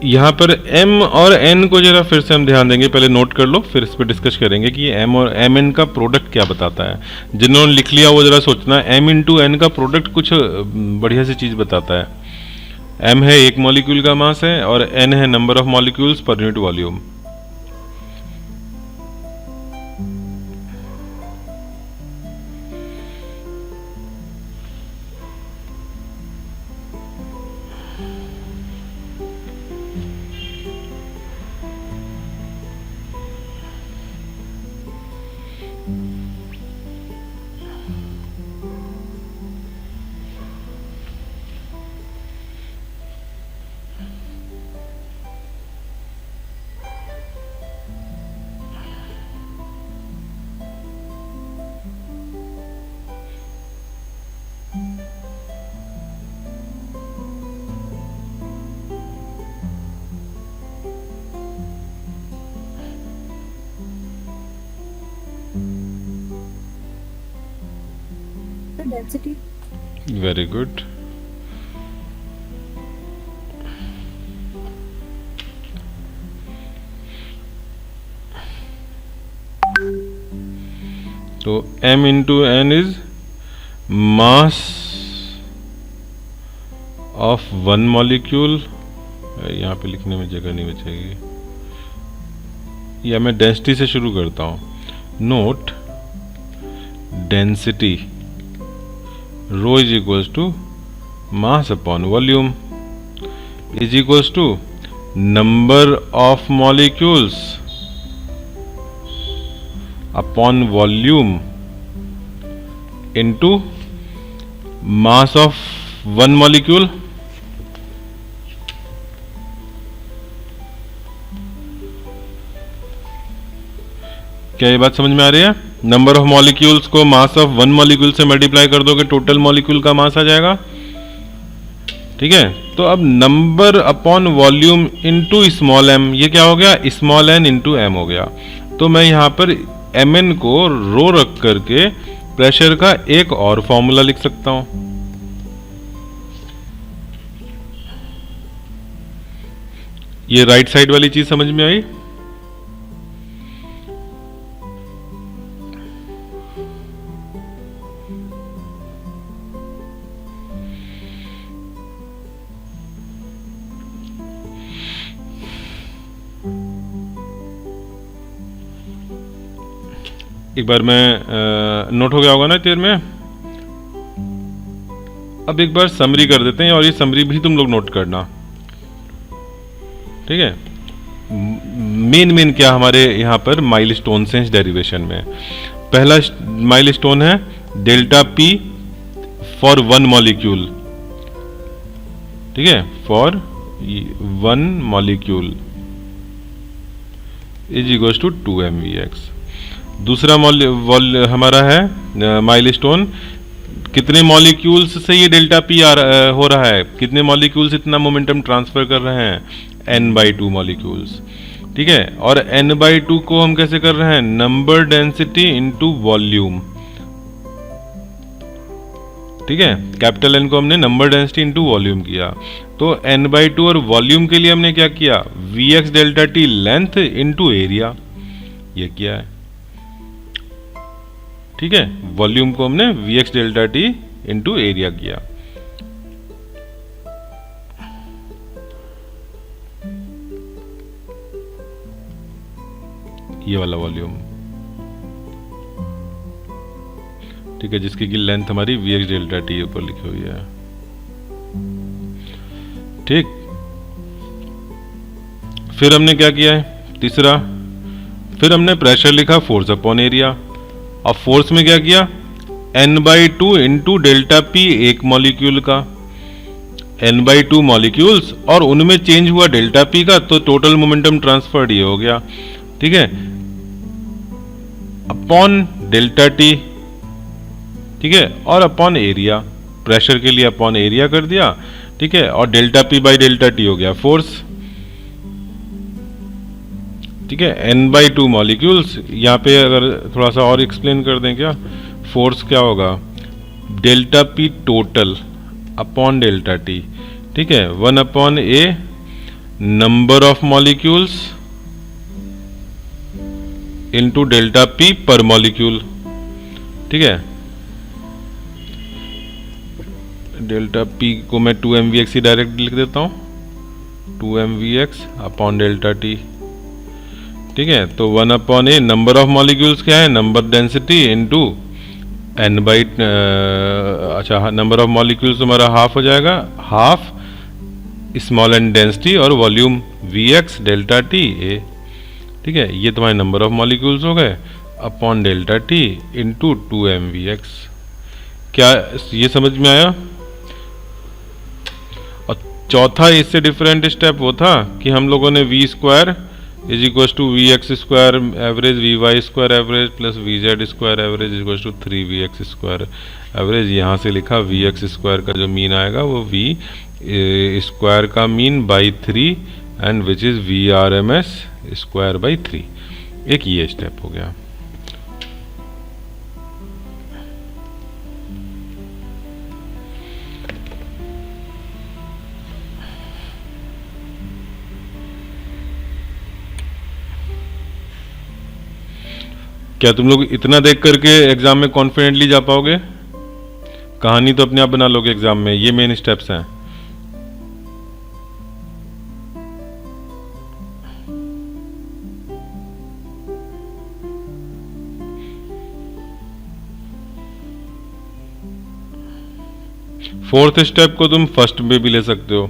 यहाँ पर m और n को जरा फिर से हम ध्यान देंगे, पहले नोट कर लो फिर इस पर डिस्कस करेंगे कि m और mn का प्रोडक्ट क्या बताता है। जिन्होंने लिख लिया वो जरा सोचना, m इंटू n का प्रोडक्ट कुछ बढ़िया सी चीज़ बताता है। m है एक मॉलिक्यूल का मास है और n है number of molecules per unit volume. Density. Very good. तो m into n is mass of one molecule. यहाँ पे लिखने में जगह नहीं बचेगी, या मैं डेंसिटी से शुरू करता हूँ। Note density rho is equals to mass upon volume is equals to number of molecules upon volume into mass of one molecule. क्या ये बात समझ में आ रही है? नंबर ऑफ मॉलिक्यूल्स को मास ऑफ वन मॉलिक्यूल से मल्टीप्लाई कर दोगे, टोटल मॉलिक्यूल का मास आ जाएगा। ठीक है, तो अब number upon volume into small m, ये क्या हो गया, स्मॉल n इंटू m हो गया। तो मैं यहां पर mn को रो रख करके प्रेशर का एक और फॉर्मूला लिख सकता हूं। ये राइट साइड वाली चीज समझ में आई? एक बार मैं नोट हो गया होगा ना क्लियर में। अब एक बार समरी कर देते हैं और ये समरी भी तुम लोग नोट करना, ठीक है। मेन क्या हमारे यहाँ पर माइलस्टोन्स हैं इस डेरिवेशन में। पहला माइलस्टोन है delta P for one molecule, ठीक है, for one molecule is equals to 2mvx। दूसरा हमारा है माइलस्टोन, कितने मॉलिक्यूल्स से ये डेल्टा पी हो रहा है, कितने मॉलिक्यूल्स इतना मोमेंटम ट्रांसफर कर रहे हैं, n/2 मॉलिक्यूल्स, ठीक है। और n/2 को हम कैसे कर रहे हैं, नंबर डेंसिटी इनटू वॉल्यूम, ठीक है। कैपिटल N को हमने नंबर डेंसिटी इनटू वॉल्यूम किया, तो n/2 और वॉल्यूम के लिए हमने क्या किया, Vx delta T length into area, ये किया है, ठीक है। वॉल्यूम को हमने Vx delta T into area किया। ये वाला वॉल्यूम, ठीक है, जिसकी की लेंथ हमारी Vx डेल्टा टी ऊपर लिखी हुई है, ठीक। फिर हमने क्या किया है, तीसरा, फिर हमने प्रेशर लिखा फोर्स अपॉन एरिया। अब फोर्स में क्या किया, n/2 इंटू डेल्टा पी एक मॉलिक्यूल का, n/2 मॉलिक्यूल्स और उनमें चेंज हुआ डेल्टा पी का, तो टोटल मोमेंटम ट्रांसफर ये हो गया, ठीक है, अपॉन डेल्टा टी, ठीक है, और अपॉन एरिया, प्रेशर के लिए अपॉन एरिया कर दिया, ठीक है, और delta P by delta T हो गया फोर्स, ठीक है। n/2 मॉलिक्यूल्स, यहाँ पे अगर थोड़ा सा और एक्सप्लेन कर दें क्या, फोर्स क्या होगा, delta P total upon delta T, ठीक है, 1/a number of molecules into delta P पर मॉलिक्यूल, ठीक है। डेल्टा पी को मैं 2mvx ही डायरेक्ट लिख देता हूँ, 2mvx अपॉन डेल्टा टी, ठीक है। तो 1/a नंबर ऑफ मॉलिक्यूल्स क्या है, नंबर डेंसिटी इनटू n/, अच्छा, नंबर ऑफ मॉलिक्यूल्स हमारा हाफ हो जाएगा, हाफ स्मॉल एन डेंसिटी और volume Vx delta T A, ठीक है। ये तुम्हारे नंबर ऑफ मॉलिक्यूल्स हो गए upon delta T into 2mvx। क्या ये समझ में आया? और चौथा इससे डिफरेंट स्टेप वो था कि हम लोगों ने v² is equal to Vx² average, Vy² average plus Vz² average is equal to 3Vx² average, यहाँ से लिखा Vx² का जो मीन आएगा वो V² का mean by 3 and which is Vrms² by 3। एक ये स्टेप हो गया। क्या तुम लोग इतना देख करके एग्जाम में कॉन्फिडेंटली जा पाओगे? कहानी तो अपने आप बना लोगे एग्जाम में। ये मेन स्टेप्स हैं। फोर्थ स्टेप को तुम फर्स्ट में भी ले सकते हो,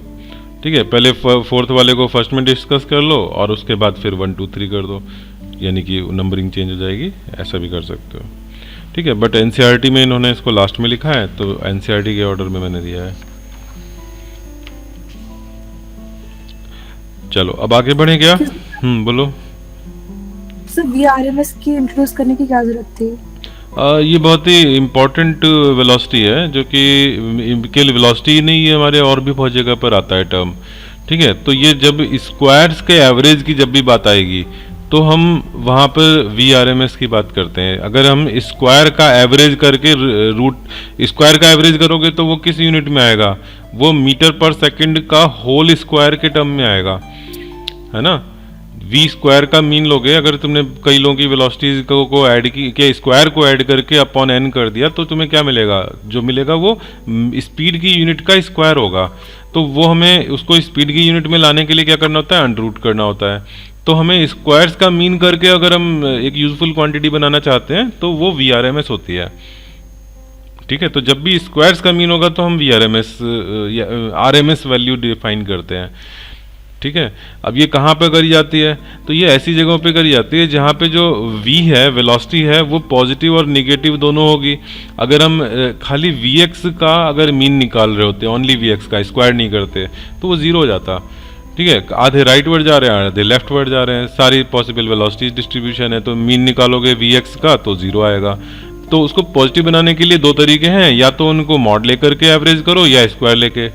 ठीक है। पहले फोर्थ वाले को फर्स्ट में डिस्कस कर लो और उसके बाद फिर 1 2 3 कर दो, यानी कि नंबरिंग चेंज हो जाएगी। ऐसा भी कर सकते हो, ठीक है। बट एनसीईआरटी में इन्होंने इसको लास्ट में लिखा है, तो एनसीईआरटी के ऑर्डर में मैंने दिया है। चलो अब आगे बढ़े क्या? बोलो। सर VRMS की इंट्रोड्यूस करने की क्या जरूरत थी? ये बहुत ही इम्पोर्टेंट वेलोसिटी है, जो कि केवल वेलोसिटी ही नहीं, ये हमारे और भी बहुत जगह पर आता है टर्म, ठीक है। तो ये जब स्क्वायर्स के एवरेज की जब भी बात आएगी तो हम वहाँ पर VRMS की बात करते हैं। अगर हम स्क्वायर का एवरेज करके स्क्वायर का एवरेज करोगे तो वो किस यूनिट में आएगा? वो मीटर पर सेकंड का होल स्क्वायर के टर्म में आएगा, है ना। V² का मीन लोगे, अगर तुमने कई लोगों की वेलोसिटीज को ऐड की स्क्वायर को ऐड करके अपॉन n कर दिया, तो तुम्हें क्या मिलेगा? जो मिलेगा वो स्पीड की यूनिट का स्क्वायर होगा। तो वो हमें उसको स्पीड की यूनिट में लाने के लिए क्या करना होता है? अंडर रूट करना होता है। तो हमें स्क्वायर्स का मीन करके अगर हम एक यूजफुल क्वांटिटी बनाना चाहते हैं तो वो VRMS होती है। ठीक है, तो जब भी स्क्वायर्स का मीन होगा तो हम VRMS या RMS वैल्यू डिफाइन करते हैं। ठीक है, अब ये कहाँ पे करी जाती है? तो ये ऐसी जगहों पे करी जाती है जहाँ पे जो v है, वेलोसिटी है, वो पॉजिटिव और निगेटिव दोनों होगी। अगर हम खाली vx का अगर मीन निकाल रहे होते, ओनली vx का, स्क्वायर नहीं करते, तो वो जीरो हो जाता। ठीक है, आधे राइट वर्ड जा रहे हैं, आधे लेफ्ट वर्ड जा रहे हैं, सारी पॉसिबल वेलोसिटी डिस्ट्रीब्यूशन है, तो मीन निकालोगे vx का तो जीरो आएगा। तो उसको पॉजिटिव बनाने के लिए दो तरीके हैं, या तो उनको मॉड लेकर के एवरेज करो या स्क्वायर लेके।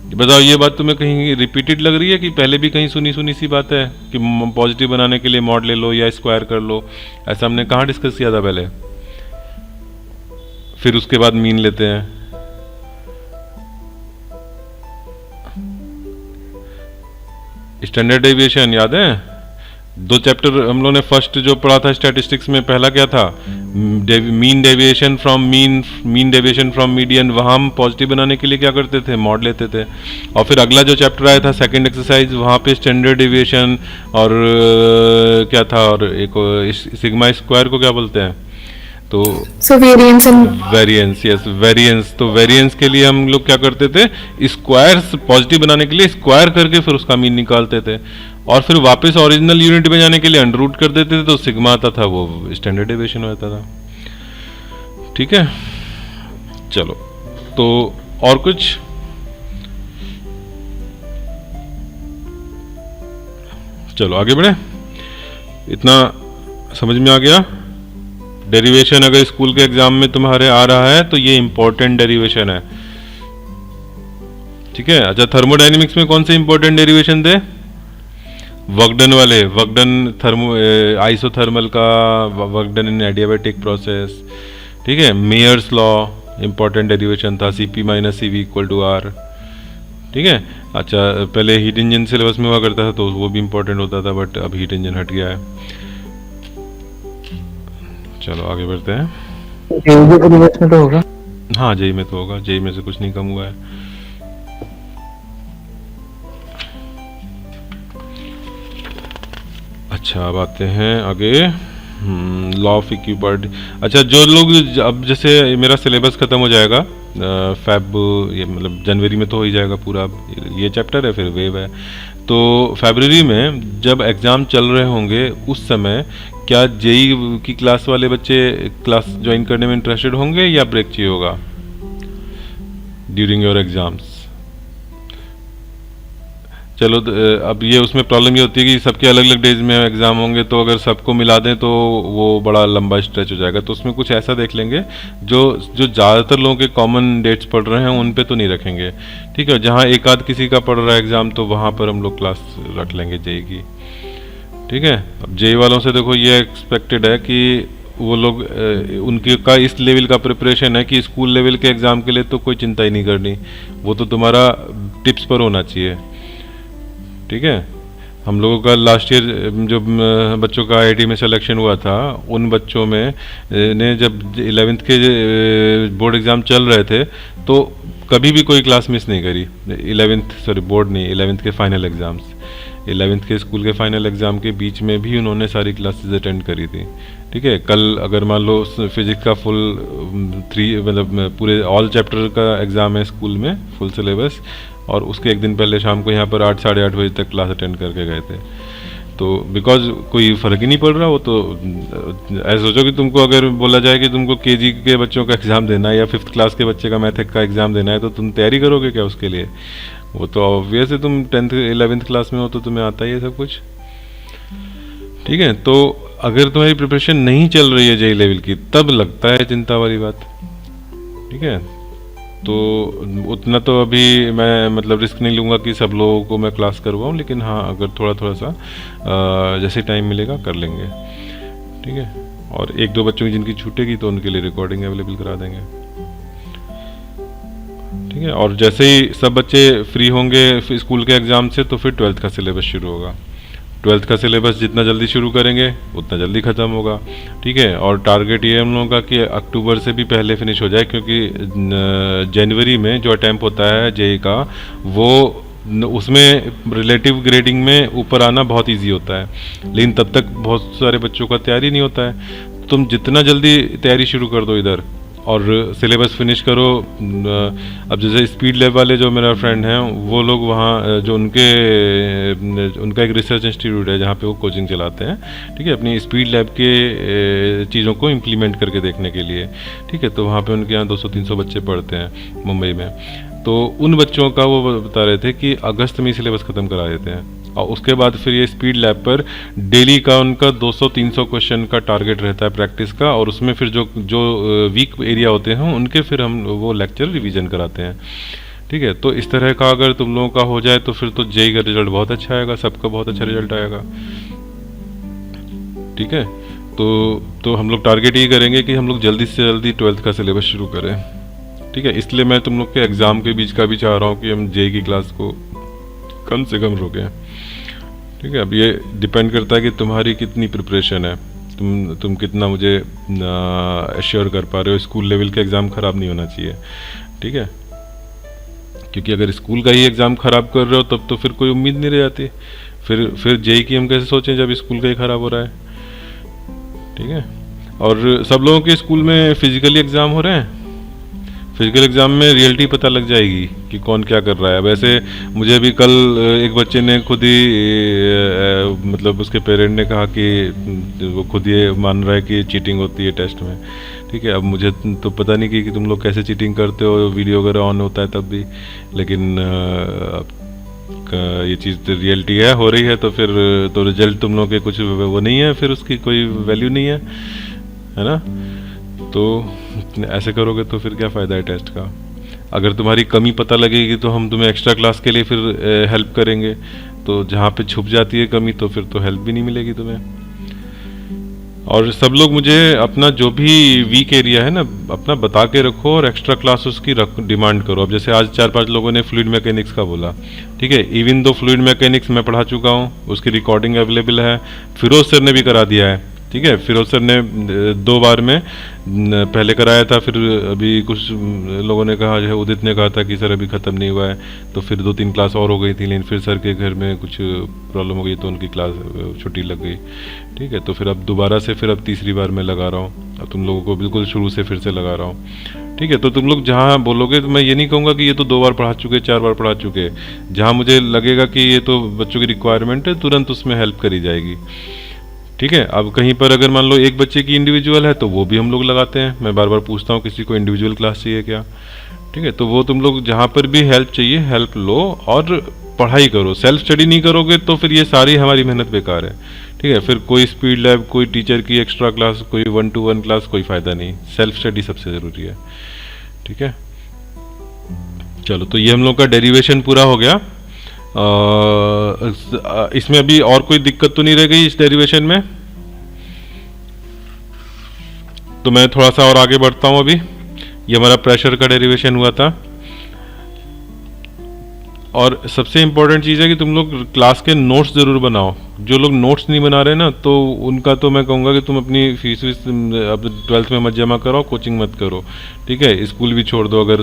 बताओ, ये बात तुम्हें कहीं रिपीटेड लग रही है कि पहले भी कहीं सुनी सुनी सी बात है कि पॉजिटिव बनाने के लिए मॉड ले लो या स्क्वायर कर लो? ऐसा हमने कहाँ डिस्कस किया था पहले? फिर उसके बाद मीन लेते हैं। स्टैंडर्ड डेविएशन याद है? 2 चैप्टर हम लोगों ने फर्स्ट जो पढ़ा था स्टैटिस्टिक्स में, पहला क्या था? Mean deviation from mean deviation from median. वहाँ हम पॉजिटिव बनाने के लिए क्या करते थे? मॉड लेते थे। और फिर अगला जो चैप्टर आया था सेकंड एक्सरसाइज, वहाँ पे स्टैंडर्ड डेविएशन और क्या था, और एक सिग्मा स्क्वायर को क्या बोलते हैं? तो variance and variance, yes variance. तो वेरिएंस के लिए हम लोग क्या करते थे? स्क्वायर्स पॉजिटिव बनाने के लिए स्क्वायर करके फिर उसका मीन निकालते थे, और फिर वापस ओरिजिनल यूनिट में जाने के लिए अंडर रूट कर देते थे, तो सिग्मा आता था, वो स्टैंडर्ड डेविएशन हो जाता था। ठीक है, चलो तो और कुछ? चलो आगे बढ़े। इतना समझ में आ गया? डेरिवेशन अगर स्कूल के एग्जाम में तुम्हारे आ रहा है तो ये इंपॉर्टेंट डेरिवेशन है। ठीक है, अच्छा थर्मोडायनेमिक्स में कौन से इंपॉर्टेंट डेरिवेशन थे? वर्क डन वाले, वर्क डन थर्मो आइसोथर्मल का, work done in adiabatic process. ठीक है, मेयर्स लॉ इंपॉर्टेंट डेरिवेशन था, CP - CV = R। ठीक है, अच्छा पहले हीट इंजन सिलेबस में हुआ करता था तो वो भी इंपॉर्टेंट होता था, बट अब हीट इंजन हट गया है। चलो आगे बढ़ते हैं। सिलेबस में तो होगा। हाँ, जेई में तो होगा, जेई में से कुछ नहीं कम हुआ है। अच्छा अब आते हैं आगे, लॉ ऑफ इक्विपर्ड। अच्छा, जो लोग अब जैसे मेरा सिलेबस ख़त्म हो जाएगा फेब, ये मतलब जनवरी में तो हो ही जाएगा पूरा, ये चैप्टर है, फिर वेव है, तो फरवरी में जब एग्ज़ाम चल रहे होंगे उस समय क्या जेई की क्लास वाले बच्चे क्लास ज्वाइन करने में इंटरेस्टेड होंगे या ब्रेक चाहिए होगा ड्यूरिंग योर एग्जाम्स? चलो अब ये उसमें प्रॉब्लम ये होती है कि सबके अलग अलग डेज में एग्ज़ाम होंगे, तो अगर सबको मिला दें तो वो बड़ा लंबा स्ट्रेच हो जाएगा। तो उसमें कुछ ऐसा देख लेंगे जो ज़्यादातर लोगों के कॉमन डेट्स पढ़ रहे हैं उन पे तो नहीं रखेंगे। ठीक है, जहाँ एक आध किसी का पढ़ रहा है एग्ज़ाम तो वहाँ पर हम लोग क्लास रख लेंगे जेई की। ठीक है, अब जेई वालों से देखो ये एक्सपेक्टेड है कि वो लोग उनके का इस लेवल का प्रिपरेशन है कि स्कूल लेवल के एग्ज़ाम के लिए तो कोई चिंता ही नहीं करनी, वो तो तुम्हारा टिप्स पर होना चाहिए। ठीक है, हम लोगों का लास्ट ईयर जो बच्चों का IIT में सिलेक्शन हुआ था, उन बच्चों में ने जब 11th के बोर्ड एग्ज़ाम चल रहे थे तो कभी भी कोई क्लास मिस नहीं करी। 11th के फाइनल एग्ज़ाम्स, 11th के स्कूल के फाइनल एग्ज़ाम के बीच में भी उन्होंने सारी क्लासेस अटेंड करी थी। ठीक है, कल अगर मान लो फिजिक्स का फुल 3 मतलब पूरे ऑल चैप्टर का एग्ज़ाम है स्कूल में, फुल सिलेबस, और उसके एक दिन पहले शाम को यहाँ पर 8 साढ़े 8 बजे तक क्लास अटेंड करके गए थे। तो बिकॉज कोई फ़र्क ही नहीं पड़ रहा, वो तो ऐसा सोचो कि तुमको अगर बोला जाए कि तुमको KG के बच्चों का एग्ज़ाम देना है या 5th क्लास के बच्चे का मैथ का एग्ज़ाम देना है, तो तुम तैयारी करोगे क्या उसके लिए? वो तो ऑब्वियस है, तुम 10th 11th क्लास में हो तो तुम्हें आता ही है सब कुछ। ठीक है, तो अगर तुम्हारी प्रिपरेशन नहीं चल रही है जेई लेवल की तब लगता है चिंता वाली बात। ठीक है, तो उतना तो अभी मैं मतलब रिस्क नहीं लूँगा कि सब लोगों को मैं क्लास करवाऊँ, लेकिन हाँ अगर थोड़ा थोड़ा सा जैसे टाइम मिलेगा कर लेंगे। ठीक है, और 1-2 बच्चों की जिनकी छूटेगी तो उनके लिए रिकॉर्डिंग अवेलेबल करा देंगे। ठीक है, और जैसे ही सब बच्चे फ्री होंगे स्कूल के एग्ज़ाम से तो फिर 12th का सिलेबस शुरू होगा। 12th का सिलेबस जितना जल्दी शुरू करेंगे उतना जल्दी ख़त्म होगा। ठीक है, और टारगेट ये हम लोगों का कि अक्टूबर से भी पहले फिनिश हो जाए, क्योंकि जनवरी में जो अटैम्प्ट होता है जेई का वो उसमें रिलेटिव ग्रेडिंग में ऊपर आना बहुत इजी होता है, लेकिन तब तक बहुत सारे बच्चों का तैयारी नहीं होता है। तुम जितना जल्दी तैयारी शुरू कर दो इधर और सिलेबस फिनिश करो। अब जैसे स्पीड लैब वाले जो मेरा फ्रेंड हैं, वो लोग वहाँ जो उनका एक रिसर्च इंस्टीट्यूट है जहाँ पे वो कोचिंग चलाते हैं, ठीक है, अपनी स्पीड लैब के चीज़ों को इम्प्लीमेंट करके देखने के लिए, ठीक है। तो वहाँ पे उनके यहाँ 200-300 बच्चे पढ़ते हैं मुंबई में। तो उन बच्चों का वो बता रहे थे कि अगस्त में सिलेबस ख़त्म करा देते हैं, और उसके बाद फिर ये स्पीड लैब पर डेली का उनका 200-300 क्वेश्चन का टारगेट रहता है प्रैक्टिस का, और उसमें फिर जो वीक एरिया होते हैं उनके फिर हम वो लेक्चर रिवीजन कराते हैं, ठीक है। तो इस तरह का अगर तुम लोगों का हो जाए तो फिर तो जेई का रिजल्ट बहुत अच्छा आएगा, सबका बहुत अच्छा रिजल्ट आएगा, ठीक है। तो हम लोग टारगेट ये करेंगे कि हम लोग जल्दी से जल्दी 12th का सिलेबस शुरू करें, ठीक है। इसलिए मैं तुम लोग के एग्ज़ाम के बीच का भी चाह रहा हूँ कि हम जेई की क्लास को कम से कम रोकें, ठीक है। अब ये डिपेंड करता है कि तुम्हारी कितनी प्रिपरेशन है, तुम कितना मुझे एश्योर कर पा रहे हो। स्कूल लेवल का एग्ज़ाम ख़राब नहीं होना चाहिए, ठीक है, क्योंकि अगर स्कूल का ही एग्ज़ाम ख़राब कर रहे हो तब तो फिर कोई उम्मीद नहीं रह जाती। फिर जेई की हम कैसे सोचें जब स्कूल का ही ख़राब हो रहा है, ठीक है। और सब लोगों के स्कूल में फिजिकली एग्ज़ाम हो रहे हैं। फिजिकल एग्ज़ाम में रियलिटी पता लग जाएगी कि कौन क्या कर रहा है। वैसे मुझे अभी कल एक बच्चे ने खुद ही मतलब उसके पेरेंट ने कहा कि वो खुद ये मान रहा है कि चीटिंग होती है टेस्ट में, ठीक है। अब मुझे तो पता नहीं कि तुम लोग कैसे चीटिंग करते हो, वीडियो वगैरह ऑन होता है तब भी, लेकिन ये चीज़ तो रियलिटी है, हो रही है, तो फिर तो रिजल्ट तुम लोग के कुछ वो नहीं है, फिर उसकी कोई वैल्यू नहीं है ना। तो ऐसे करोगे तो फिर क्या फ़ायदा है टेस्ट का। अगर तुम्हारी कमी पता लगेगी तो हम तुम्हें एक्स्ट्रा क्लास के लिए फिर हेल्प करेंगे, तो जहाँ पे छुप जाती है कमी तो फिर तो हेल्प भी नहीं मिलेगी तुम्हें। और सब लोग मुझे अपना जो भी वीक एरिया है ना अपना बता के रखो और एक्स्ट्रा क्लास उसकी डिमांड करो। अब जैसे आज 4-5 लोगों ने फ्लूइड मैकेनिक्स का बोला, ठीक है। इवन दो फ्लूइड मैकेनिक्स मैं पढ़ा चुका हूँ, उसकी रिकॉर्डिंग अवेलेबल है, फिरोज सर ने भी करा दिया है, ठीक है। फिरोज सर ने 2 बार में पहले कराया था, फिर अभी कुछ लोगों ने कहा, जो है उदित ने कहा था कि सर अभी ख़त्म नहीं हुआ है, तो फिर 2-3 क्लास और हो गई थी, लेकिन फिर सर के घर में कुछ प्रॉब्लम हो गई तो उनकी क्लास छुट्टी लग गई, ठीक है। तो फिर अब दोबारा से फिर अब तीसरी बार मैं लगा रहा हूँ, अब तुम लोगों को बिल्कुल शुरू से फिर से लगा रहा हूँ, ठीक है। तो तुम लोग जहाँ बोलोगे तो मैं ये नहीं कहूँगा कि ये तो 2 बार पढ़ा चुके, 4 बार पढ़ा चुके, जहाँ मुझे लगेगा कि ये तो बच्चों की रिक्वायरमेंट है तुरंत उसमें हेल्प करी जाएगी, ठीक है। अब कहीं पर अगर मान लो एक बच्चे की इंडिविजुअल है तो वो भी हम लोग लगाते हैं। मैं बार बार पूछता हूँ किसी को इंडिविजुअल क्लास चाहिए क्या, ठीक है। तो वो तुम लोग जहाँ पर भी हेल्प चाहिए हेल्प लो और पढ़ाई करो। सेल्फ स्टडी नहीं करोगे तो फिर ये सारी हमारी मेहनत बेकार है, ठीक है। फिर कोई स्पीड लैब, कोई टीचर की एक्स्ट्रा क्लास, कोई 1-to-1 क्लास, कोई फ़ायदा नहीं। सेल्फ स्टडी सबसे ज़रूरी है, ठीक है। चलो, तो ये हम लोग का डेरिवेशन पूरा हो गया। इसमें अभी और कोई दिक्कत तो नहीं रह गई इस डेरिवेशन में? तो मैं थोड़ा सा और आगे बढ़ता हूँ। अभी ये हमारा प्रेशर का डेरिवेशन हुआ था, और सबसे इम्पोर्टेंट चीज़ है कि तुम लोग क्लास के नोट्स ज़रूर बनाओ। जो लोग नोट्स नहीं बना रहे ना, तो उनका तो मैं कहूँगा कि तुम अपनी फीस अब 12th में मत जमा कराओ, कोचिंग मत करो, ठीक है। स्कूल भी छोड़ दो अगर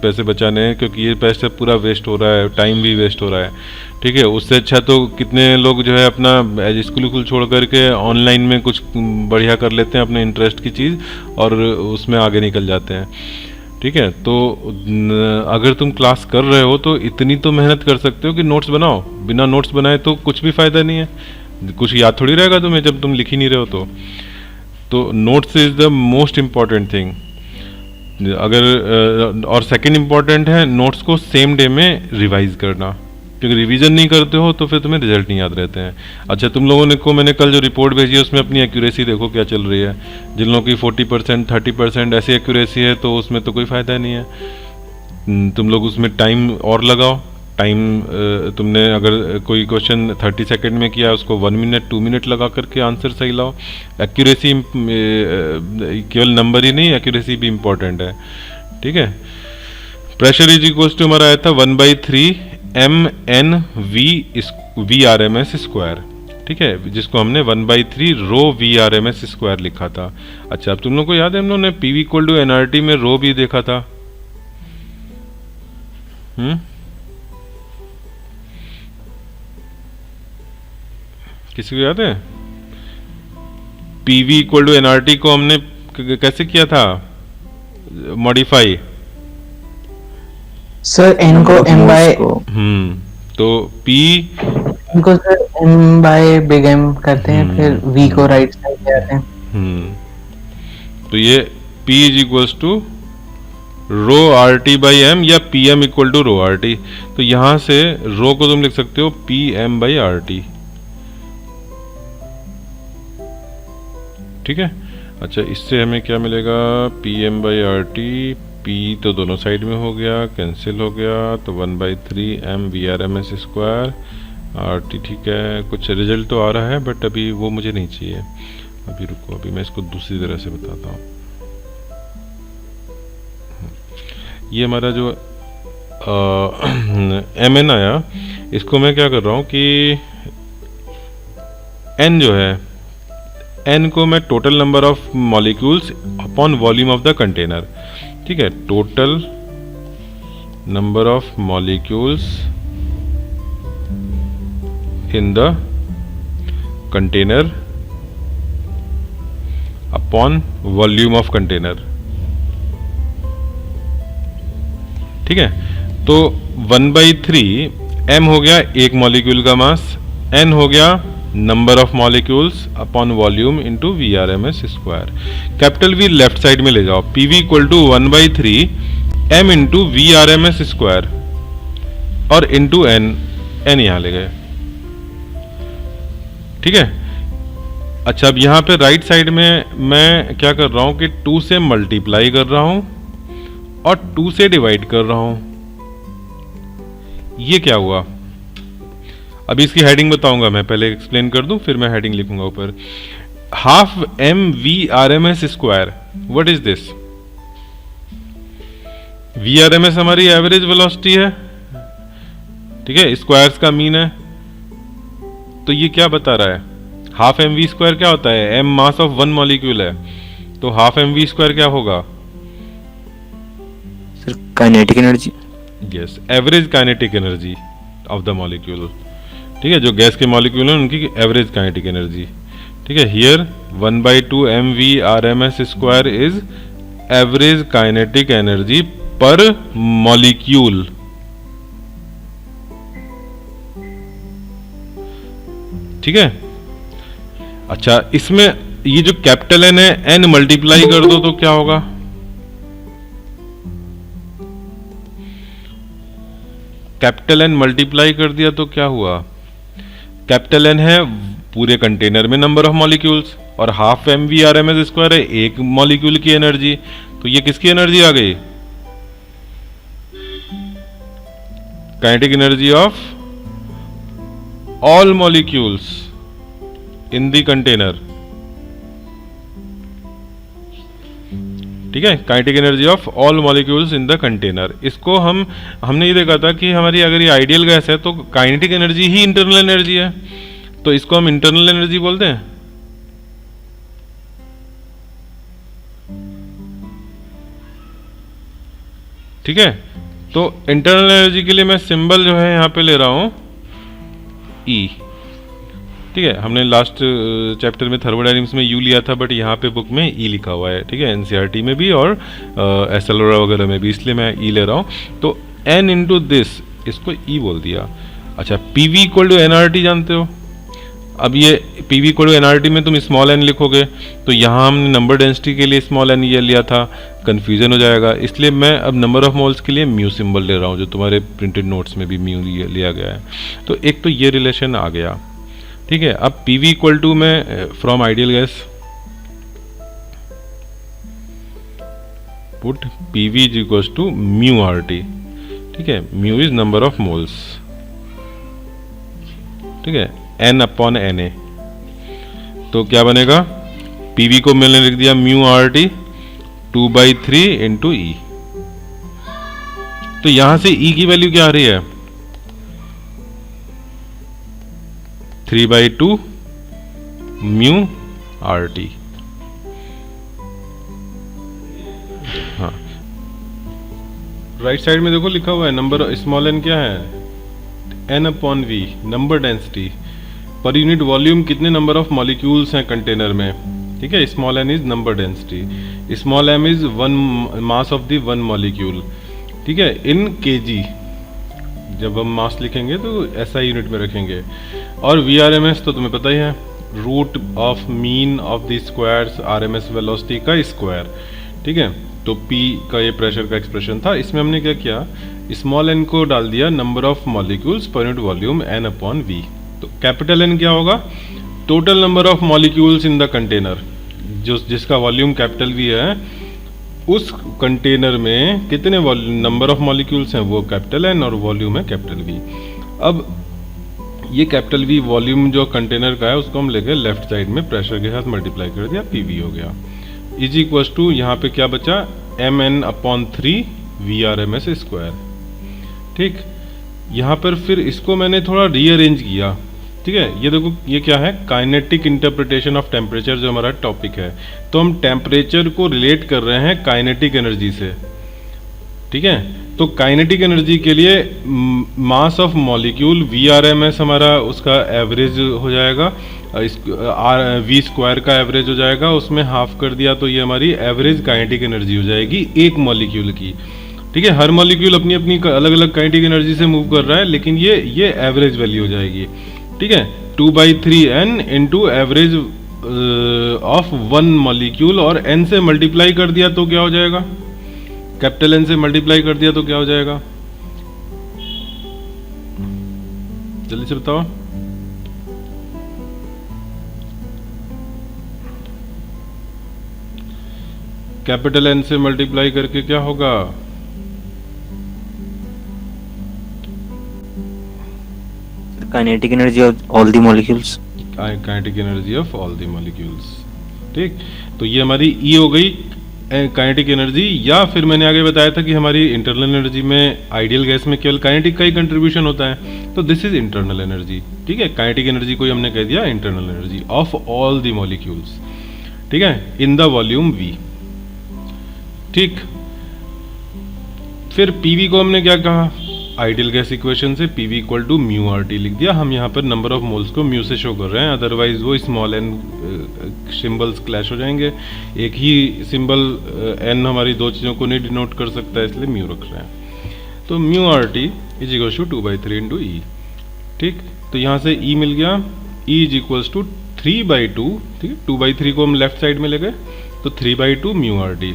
पैसे बचाने हैं, क्योंकि ये पैसे पूरा वेस्ट हो रहा है, टाइम भी वेस्ट हो रहा है, ठीक है। उससे अच्छा तो कितने लोग जो है अपना स्कूल छोड़ करके ऑनलाइन में कुछ बढ़िया कर लेते हैं अपने इंटरेस्ट की चीज़, और उसमें आगे निकल जाते हैं, ठीक है। तो अगर तुम क्लास कर रहे हो तो इतनी तो मेहनत कर सकते हो कि नोट्स बनाओ। बिना नोट्स बनाए तो कुछ भी फ़ायदा नहीं है, कुछ याद थोड़ी रहेगा तुम्हें जब तुम लिख ही नहीं रहे हो। तो notes is the most important thing. अगर और सेकंड इम्पॉर्टेंट है नोट्स को सेम डे में रिवाइज करना, क्योंकि रिवीजन नहीं करते हो तो फिर तुम्हें रिजल्ट नहीं याद रहते हैं। अच्छा, तुम लोगों ने मैंने कल जो रिपोर्ट भेजी है उसमें अपनी एक्यूरेसी देखो क्या चल रही है। जिन लोगों की 40%, 30% ऐसी एक्यूरेसी है तो उसमें तो कोई फ़ायदा नहीं है। तुम लोग उसमें टाइम और लगाओ। टाइम तुमने अगर कोई क्वेश्चन 30 सेकंड में किया, उसको 1 मिनट 2 मिनट लगा करके आंसर सही लाओ। एक्यूरेसी केवल नंबर ही नहीं, एक्यूरेसी भी इम्पोर्टेंट है, ठीक है। प्रेशर इज इक्वल्स टू हमारा आया था 1/3 mNv/RMS स्क्वायर, ठीक है, जिसको हमने 1/3 ρV/RMS स्क्वायर लिखा था। अच्छा, अब तुम लोग को याद है हम लोग ने PV = nRT में रो भी देखा था। किसी को याद है? पीवी इक्वल टू एनआरटी को हमने कैसे किया था मॉडिफाई? सर एन को एम बाय तो पी इनको sir M by big M करते हैं, फिर वी को राइट साइड ले आते हैं। तो ये P is equals to rho R T by M या P M equal to rho R T. तो यहां से रो को तुम लिख सकते हो P M by R T. ठीक है। अच्छा, इससे हमें क्या मिलेगा? P M by R T. P तो दोनों साइड में हो गया, कैंसिल हो गया, तो 1/3 M V R M S square R T. ठीक है, कुछ रिजल्ट तो आ रहा है बट अभी वो मुझे नहीं चाहिए। अभी रुको, अभी मैं इसको दूसरी तरह से बताता हूँ। ये हमारा जो एम एन आया, इसको मैं क्या कर रहा हूँ कि एन जो है, एन को मैं total number of molecules upon volume of the container. ठीक है, total number of molecules in the container upon volume of container. ठीक है, तो 1/3 एम हो गया एक मॉलिक्यूल का मास, एन हो गया number of molecules upon volume into V R M S square. Capital V left side में ले जाओ, P V equal to 1/3 M into V R M S square और इंटू एन, एन यहां ले गए। ठीक है। अच्छा, अब यहां पे राइट साइड में मैं क्या कर रहा हूं कि 2 से मल्टीप्लाई कर रहा हूं और 2 से डिवाइड कर रहा हूं। ये क्या हुआ? अभी इसकी हेडिंग बताऊंगा, मैं पहले एक्सप्लेन कर दूं फिर मैं हेडिंग लिखूंगा ऊपर। Half M V R M S square, what is this? V R M S हमारी एवरेज वेलोसिटी है। ठीक है, स्क्वायर्स का मीन है। तो ये क्या बता रहा है? हाफ एम वी स्क्वायर क्या होता है? M mass of one molecule है, तो हाफ एम वी स्क्वायर क्या होगा? Sir kinetic energy. Yes, average kinetic energy of the molecule. ठीक है, जो गैस के मॉलिक्यूल हैं उनकी एवरेज काइनेटिक एनर्जी। ठीक है, here 1/2 M V R M S square is average kinetic energy per molecule. ठीक है। अच्छा, इसमें ये जो कैपिटल एन है, एन मल्टीप्लाई कर दो तो क्या होगा? कैपिटल एन मल्टीप्लाई कर दिया तो क्या हुआ? कैपिटल एन है पूरे कंटेनर में नंबर ऑफ मॉलिक्यूल्स और half M V R M S square है एक मॉलिक्यूल की एनर्जी। तो ये किसकी एनर्जी आ गई? Kinetic energy of all molecules in the container. ठीक है, kinetic energy of all molecules in the container. इसको हमने ये देखा था कि हमारी अगर ये आइडियल गैस है तो काइनेटिक एनर्जी ही इंटरनल एनर्जी है, तो इसको हम इंटरनल एनर्जी बोलते हैं। ठीक है, तो इंटरनल एनर्जी के लिए मैं सिंबल जो है यहां पे ले रहा हूं ई। ठीक है, हमने लास्ट चैप्टर में थर्मोडायनेमिक्स में यू लिया था बट यहाँ पे बुक में ई लिखा हुआ है। ठीक है, एनसीईआरटी में भी और एसएलओ वगैरह में भी, इसलिए मैं ई ले रहा हूँ। तो एन इंटू दिस, इसको ई बोल दिया। अच्छा, P V equal to NRT जानते हो। अब ये P V equal to NRT में तुम स्मॉल एन लिखोगे तो यहाँ हमने नंबर डेंसिटी के लिए स्मॉल एन ये लिया था, कन्फ्यूजन हो जाएगा। इसलिए मैं अब नंबर ऑफ मोल्स के लिए म्यू सिंबल ले रहा हूँ, जो तुम्हारे प्रिंटेड नोट्स में भी म्यू लिया गया है। तो एक तो ये रिलेशन आ गया। ठीक है, अब पी वी इक्वल टू में from ideal gas put P V is equal to mu R T. ठीक है, mu is number of moles. ठीक है, एन अपॉन एन ए। तो क्या बनेगा? पी वी को मैंने लिख दिया म्यू आर टी 2/3 इंटू ई। तो यहां से ई की वैल्यू क्या आ रही है? 3/2 म्यू आर टी। हाँ, राइट साइड में देखो लिखा हुआ है नंबर स्मॉल एन क्या है? N upon V, number density. Per unit volume कितने नंबर ऑफ मॉलिक्यूल्स हैं कंटेनर में, ठीक है। Small N is number density, small M is one mass of the one molecule, ठीक है, इन केजी। जब हम मास लिखेंगे तो ऐसा यूनिट में रखेंगे। और वीआरएमएस तो तुम्हें पता ही है, root of mean of the squares RMS velocity का स्क्वायर, ठीक है। तो पी का ये प्रेशर का एक्सप्रेशन था। इसमें हमने क्या किया, स्मॉल एन को डाल दिया number of molecules per unit volume N upon V. तो कैपिटल एन क्या होगा, total number of molecules in the container, जिसका वॉल्यूम कैपिटल वी है, उस कंटेनर में कितने नंबर ऑफ मॉलिक्यूल्स हैं वो कैपिटल एन और वॉल्यूम है कैपिटल वी। अब ये कैपिटल वी वॉल्यूम जो कंटेनर का है उसको हम लेके लेफ्ट साइड में प्रेशर के साथ मल्टीप्लाई कर दिया, पीवी हो गया, इज इक्वल टू यहाँ पे क्या बचा, M N upon 3 V R M S square, ठीक। यहाँ पर फिर इसको मैंने थोड़ा रीअरेंज किया, ठीक है। ये देखो ये क्या है, काइनेटिक इंटरप्रिटेशन ऑफ टेम्परेचर जो हमारा टॉपिक है। तो हम टेम्परेचर को रिलेट कर रहे हैं काइनेटिक एनर्जी से, ठीक है। तो काइनेटिक एनर्जी के लिए mass of molecule V R M S हमारा उसका एवरेज हो जाएगा, वी स्क्वायर का एवरेज हो जाएगा, उसमें हाफ कर दिया तो ये हमारी एवरेज काइनेटिक एनर्जी हो जाएगी एक मॉलिक्यूल की, ठीक है। हर मॉलिक्यूल अपनी अपनी अलग अलग काइनेटिक एनर्जी से मूव कर रहा है, लेकिन ये एवरेज वैल्यू हो जाएगी, ठीक है। 2/3n into average of one molecule, और n से मल्टीप्लाई कर दिया तो क्या हो जाएगा, कैपिटल N से मल्टीप्लाई कर दिया तो क्या हो जाएगा, जल्दी से बताओ। कैपिटल N से मल्टीप्लाई करके क्या होगा, kinetic energy of all the molecules, kinetic energy of all the molecules, ठीक। तो ये हमारी ई हो गई काइनेटिक एनर्जी। या फिर मैंने आगे बताया था कि हमारी इंटरनल एनर्जी में आइडियल गैस में केवल काइनेटिक का ही कंट्रीब्यूशन होता है, तो दिस इज इंटरनल एनर्जी, ठीक है। काइनेटिक एनर्जी को ही हमने कह दिया internal energy of all the molecules, ठीक है, इन द वॉल्यूम वी, ठीक। फिर पीवी को हमने क्या कहा, आइडियल गैस इक्वेशन से PV equal to mu R T लिख दिया। हम यहाँ पर नंबर ऑफ मोल्स को म्यू से शो कर रहे हैं, अदरवाइज वो स्मॉल एन सिंबल्स क्लैश हो जाएंगे। एक ही सिंबल एन हमारी दो चीज़ों को नहीं डिनोट कर सकता है, इसलिए म्यू रख रहे हैं। तो mu R T is equal to 2/3 into E, ठीक। तो यहाँ से ई मिल गया, ई इज इक्वल्स टू 3/2, ठीक है। 2/3 को हम लेफ्ट साइड में ले गए तो 3/2 mu R T.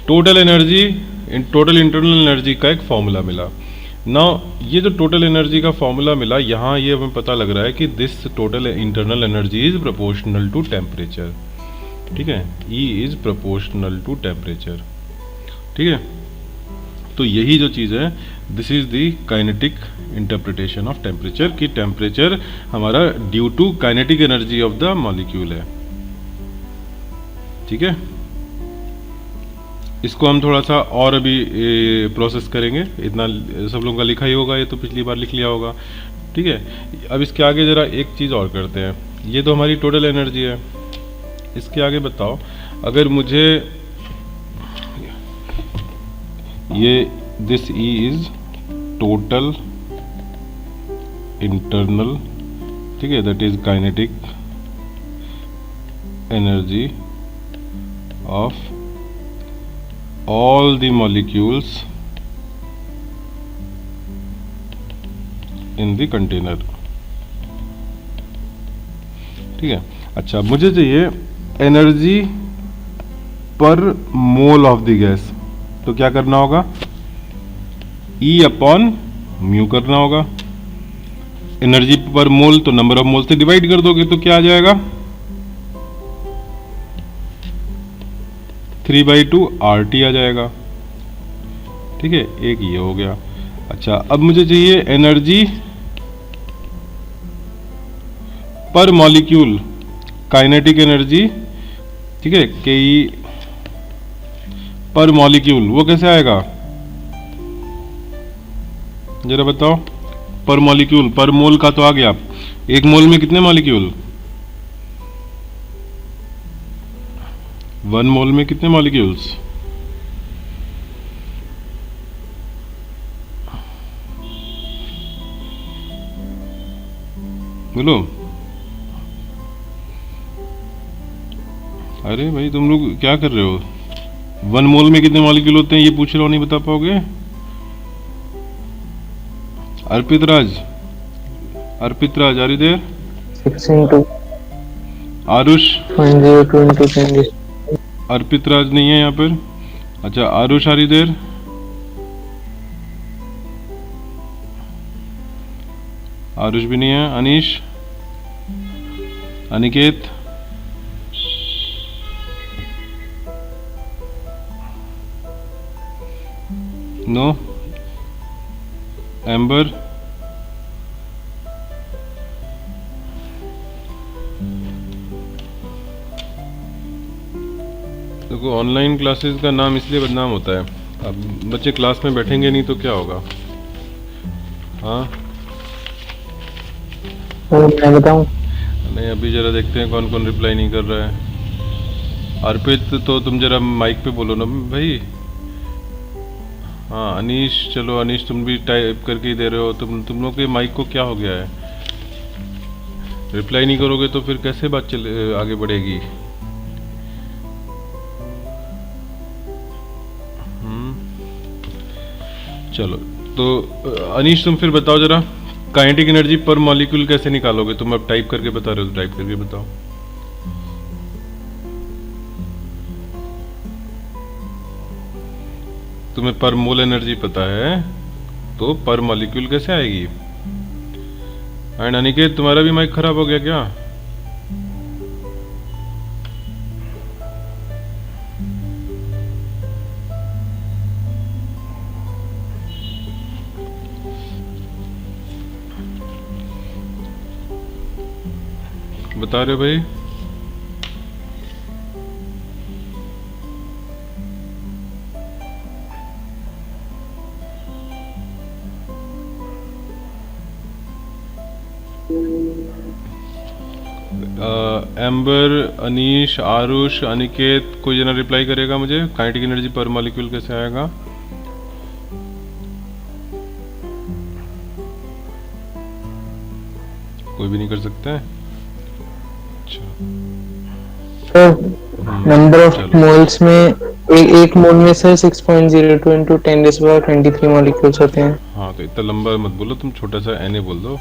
Total energy, total internal energy का एक फॉर्मूला मिला। नाउ ये जो टोटल एनर्जी का फॉर्मूला मिला, यहाँ ये हमें पता लग रहा है कि this total internal energy is proportional to temperature, ठीक है। E is proportional to temperature, ठीक है। तो यही जो चीज़ है, this is the kinetic interpretation of temperature, कि टेम्परेचर हमारा due to kinetic energy of the molecule है, ठीक है। इसको हम थोड़ा सा और अभी प्रोसेस करेंगे, इतना सब लोगों का लिखा ही होगा, ये तो पिछली बार लिख लिया होगा, ठीक है। अब इसके आगे ज़रा एक चीज़ और करते हैं। ये तो हमारी टोटल एनर्जी है, इसके आगे बताओ, अगर मुझे ये this E is total internal, ठीक है, that is kinetic energy of all the molecules in the container, ठीक है। अच्छा, मुझे चाहिए एनर्जी पर मोल ऑफ द गैस, तो क्या करना होगा, E अपॉन म्यू करना होगा। एनर्जी पर मोल तो नंबर ऑफ मोल से डिवाइड कर दोगे तो क्या आ जाएगा, 3/2 RT आ जाएगा, ठीक है। एक ये हो गया। अच्छा, अब मुझे चाहिए energy per molecule, kinetic energy, ठीक है, के पर मॉलिक्यूल, वो कैसे आएगा जरा बताओ। पर मॉलिक्यूल, पर मोल का तो आ गया, एक मोल में कितने मॉलिक्यूल, 1 मोल में कितने मॉलिक्यूल्स, बोलो। अरे भाई तुम लोग क्या कर रहे हो? 1 मोल में कितने मॉलिक्यूल होते हैं ये पूछ रहा हूँ, नहीं बता पाओगे? Arpit Raj are you there? 6 into Aarush? 102 into 10 Arpit Raj नहीं है यहाँ पर। अच्छा Aarush are you there? Aarush भी नहीं है। अनीश? अनिकेत? नो। एम्बर? देखो ऑनलाइन क्लासेस का नाम इसलिए बदनाम होता है, अब बच्चे क्लास में बैठेंगे नहीं तो क्या होगा? हाँ तो मैं बताऊं? नहीं, अभी जरा देखते हैं कौन कौन रिप्लाई नहीं कर रहा है। अर्पित तो तुम जरा माइक पे बोलो ना भाई। हाँ अनीश, चलो अनीश तुम भी टाइप करके ही दे रहे हो। तुम लोग के माइक को क्या हो गया है? रिप्लाई नहीं करोगे तो फिर कैसे बात चले आगे बढ़ेगी? चलो तो अनीश तुम फिर बताओ जरा, काइनेटिक एनर्जी पर मॉलिक्यूल कैसे निकालोगे? तुम अब टाइप करके बता रहे हो तो टाइप करके बताओ। तुम्हें पर मोल एनर्जी पता है तो पर मॉलिक्यूल कैसे आएगी? एंड अनिकेत तुम्हारा भी माइक खराब हो गया क्या? बता रहे हो भाई? एम्बर, अनीश, आरुष, अनिकेत, कोई जना रिप्लाई करेगा मुझे? काइनेटिक एनर्जी पर मॉलिक्यूल कैसे आएगा? कोई भी नहीं कर सकता है? सर नंबर ऑफ चलो। मोल्स में एक मोल में सर 6.02 into 10⁻23 मॉलिक्यूल्स होते हैं। हाँ तो इतना लंबा मत बोलो, तुम छोटा सा Na बोल दो।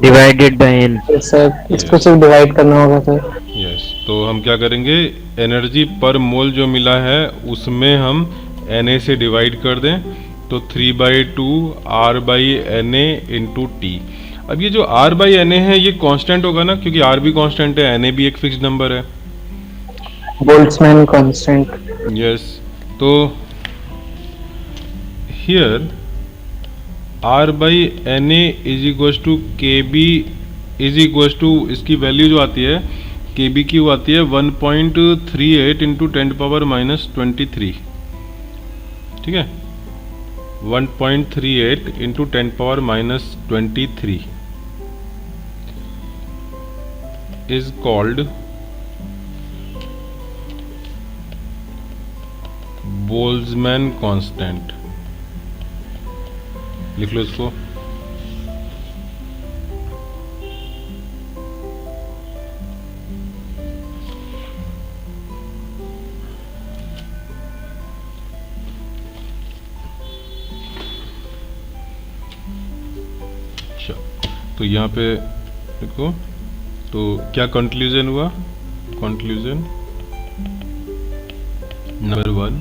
Divided by N. सर इसको सिर्फ डिवाइड करना होगा सर। यस, तो हम क्या करेंगे, एनर्जी पर मोल जो मिला है उसमें हम Na से डिवाइड कर दें तो 3/2 R/Na इंटू टी। अब ये जो R/Na है ये कांस्टेंट होगा ना, क्योंकि R भी कांस्टेंट है, Na भी एक फिक्स्ड नंबर है। Boltzmann constant. यस, तो here R/Na is equal to KB is equal to, इसकी वैल्यू जो आती है KB की वो आती है 1.38 इंटू 10⁻23। ठीक है, 1.38 into 10⁻23 is called Boltzmann constant. लिख लो इसको। अच्छा, तो यहाँ पे देखो, तो क्या कंक्लूजन हुआ? Conclusion number 1,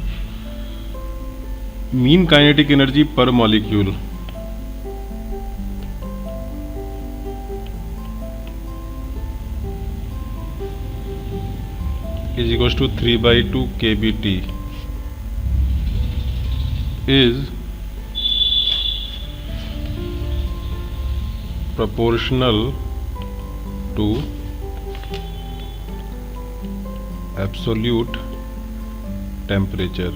mean kinetic energy per molecule is equals to 3/2 kBt is proportional to absolute temperature।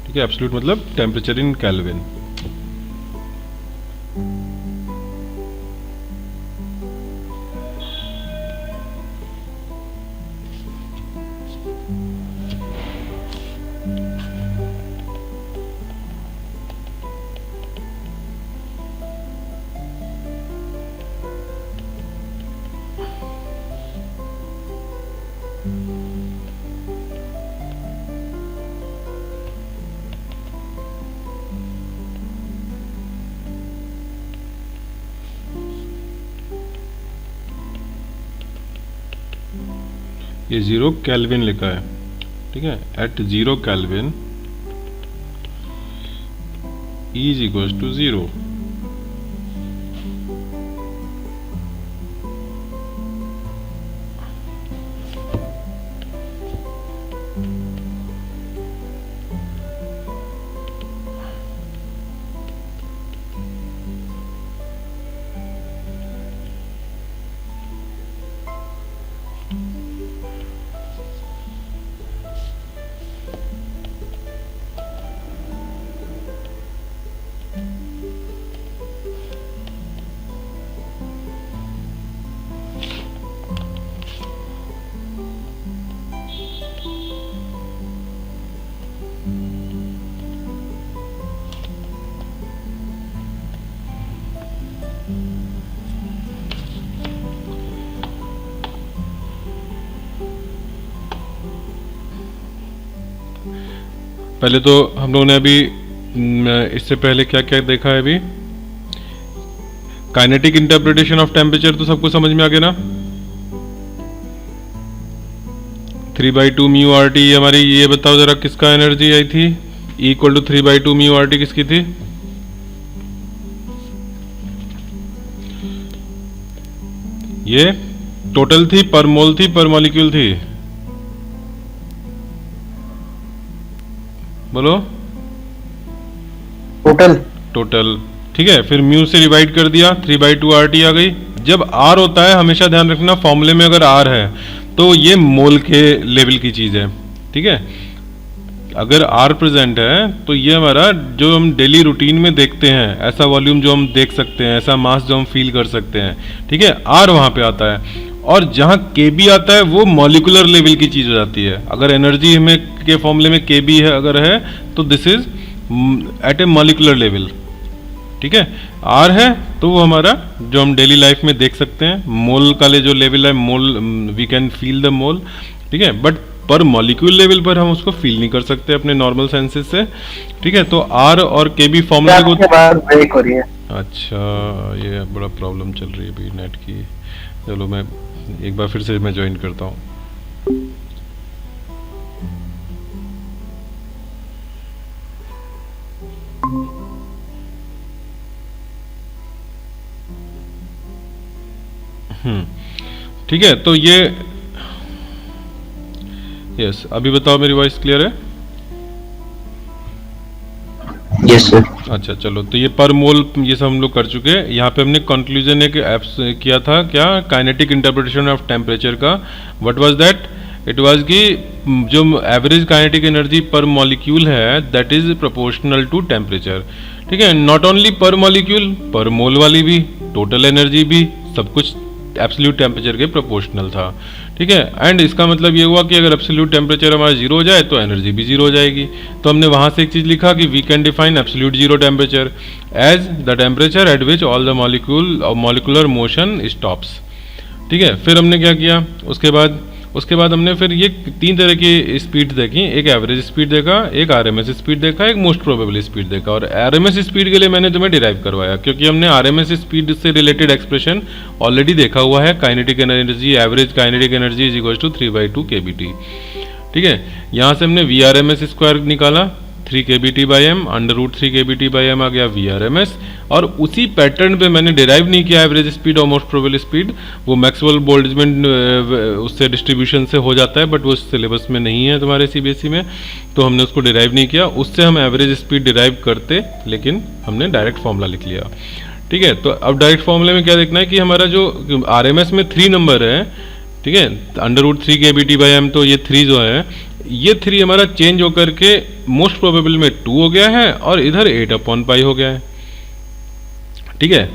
ठीक है, एब्सोल्यूट मतलब टेम्परेचर इन केल्विन। ये 0 केल्विन लिखा है, ठीक है। At 0 kelvin E is equals to 0। पहले तो हम लोगों ने अभी इससे पहले क्या क्या देखा है अभी, काइनेटिक इंटरप्रिटेशन ऑफ टेम्परेचर तो सबको समझ में आ गया ना। 3/2 म्यू आर टी हमारी, ये बताओ जरा किसका एनर्जी आई थी, equal to 3/2 mu R T किसकी थी? ये टोटल थी, पर मोल थी, पर मॉलिक्यूल थी? बोलो। टोटल, ठीक है। फिर म्यू से डिवाइड कर दिया, 3/2 आर टी आ गई। जब आर होता है, हमेशा ध्यान रखना फॉर्मूले में अगर आर है तो ये मोल के लेवल की चीज है, ठीक है। अगर आर प्रेजेंट है तो ये हमारा जो हम डेली रूटीन में देखते हैं, ऐसा वॉल्यूम जो हम देख सकते हैं, ऐसा मास जो हम फील कर सकते हैं, ठीक है, आर वहां पे आता है। और जहां के बी आता है वो मॉलिकुलर लेवल की चीज हो जाती है। अगर एनर्जी में के फॉर्मूले में के बी है अगर है तो this is at a molecular level, ठीक है। आर है तो वो हमारा जो हम डेली लाइफ में देख सकते हैं, मोल का जो लेवल है, mole we can feel the mole, ठीक है। बट पर मॉलिक्यूल लेवल पर हम उसको फील नहीं कर सकते अपने नॉर्मल सेंसेस से, ठीक है। तो आर और के बी फॉर्मूले को ब्रेक हो रही है। अच्छा, ये बड़ा प्रॉब्लम चल रही है अभी नेट की। चलो मैं एक बार फिर से मैं ज्वाइन करता हूँ। ठीक है। तो ये यस, अभी बताओ मेरी वॉइस क्लियर है? Yes sir. अच्छा चलो, तो ये पर मोल ये सब हम लोग कर चुके हैं। यहाँ पे हमने कंक्लूजन एक एप्स किया था, क्या, काइनेटिक इंटरप्रिटेशन ऑफ टेम्परेचर का। What was that? It was कि जो average kinetic energy per molecule है that is proportional to temperature, ठीक है। नॉट ओनली पर मॉलिक्यूल, पर मोल वाली भी, टोटल एनर्जी भी, सब कुछ एब्सोल्यूट टेम्परेचर के प्रोपोर्शनल था, ठीक है। एंड इसका मतलब ये हुआ कि अगर एब्सोल्यूट टेम्परेचर हमारा जीरो हो जाए तो एनर्जी भी जीरो हो जाएगी। तो हमने वहां से एक चीज लिखा कि we can define absolute zero temperature as the temperature at which all the molecular motion stops, ठीक है। फिर हमने क्या किया, उसके बाद हमने फिर ये तीन तरह की स्पीड देखी। एक एवरेज स्पीड देखा, एक आरएमएस स्पीड देखा, एक मोस्ट प्रोबेबल स्पीड देखा। और आरएमएस स्पीड के लिए मैंने तुम्हें डिराइव करवाया क्योंकि हमने आरएमएस स्पीड से रिलेटेड एक्सप्रेशन ऑलरेडी देखा हुआ है। Kinetic energy, average kinetic energy is equal to 3/2 kBT, ठीक है। यहाँ से हमने V R M S square निकाला, 3 kBT/m, √3 kBT/m आ गया वी आर एम एस। और उसी पैटर्न पे मैंने डिराइव नहीं किया एवरेज स्पीड और मोस्ट प्रोबेबल स्पीड, वो मैक्सवेल बोल्ट्जमैन उससे डिस्ट्रीब्यूशन से हो जाता है, बट वो सिलेबस में नहीं है तुम्हारे सीबीएसई में, तो हमने उसको डिराइव नहीं किया। उससे हम एवरेज स्पीड डिराइव करते, लेकिन हमने डायरेक्ट फॉर्मूला लिख लिया, ठीक है। तो अब डायरेक्ट फॉर्मूले में क्या देखना है कि हमारा जो आर एम एस में 3 नंबर है, ठीक है, √3 kBT/m, तो ये 3 जो है, ये 3 हमारा चेंज होकर के मोस्ट प्रोबेबल में 2 हो गया है और इधर 8/π हो गया है, ठीक है।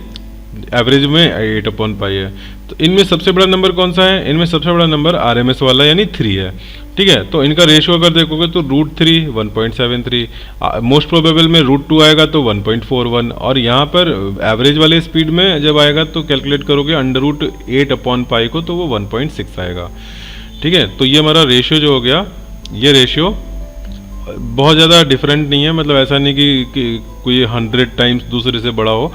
एवरेज में 8/π है। तो इनमें सबसे बड़ा नंबर कौन सा है? इनमें सबसे बड़ा नंबर आरएमएस वाला यानी 3 है, ठीक है। तो इनका रेशियो अगर देखोगे तो √3 1.73, मोस्ट प्रोबेबल में √2 आएगा तो 1.41, और यहाँ पर एवरेज वाले स्पीड में जब आएगा तो कैलकुलेट करोगे √8/π को तो वो 1.6 आएगा, ठीक है। तो ये हमारा रेशियो जो हो गया, ये रेशियो बहुत ज़्यादा डिफरेंट नहीं है, मतलब ऐसा नहीं कि कोई 100 टाइम्स दूसरे से बड़ा हो,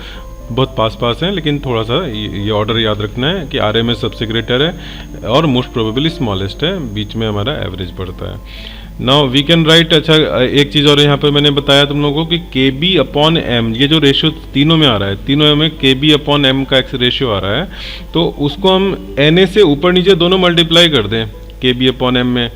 बहुत पास पास हैं, लेकिन थोड़ा सा ये ऑर्डर याद रखना है कि RMS सबसे ग्रेटर है और मोस्ट प्रोबेबली स्मॉलेस्ट है, बीच में हमारा एवरेज पड़ता है। नाउ वी कैन राइट, अच्छा एक चीज़ और यहाँ पर मैंने बताया तुम लोगों को कि KB/M, ये जो रेशियो तीनों में आ रहा है, तीनों में KB/M का एक रेशियो आ रहा है, तो उसको हम Na से ऊपर नीचे दोनों मल्टीप्लाई कर दें KB/M में,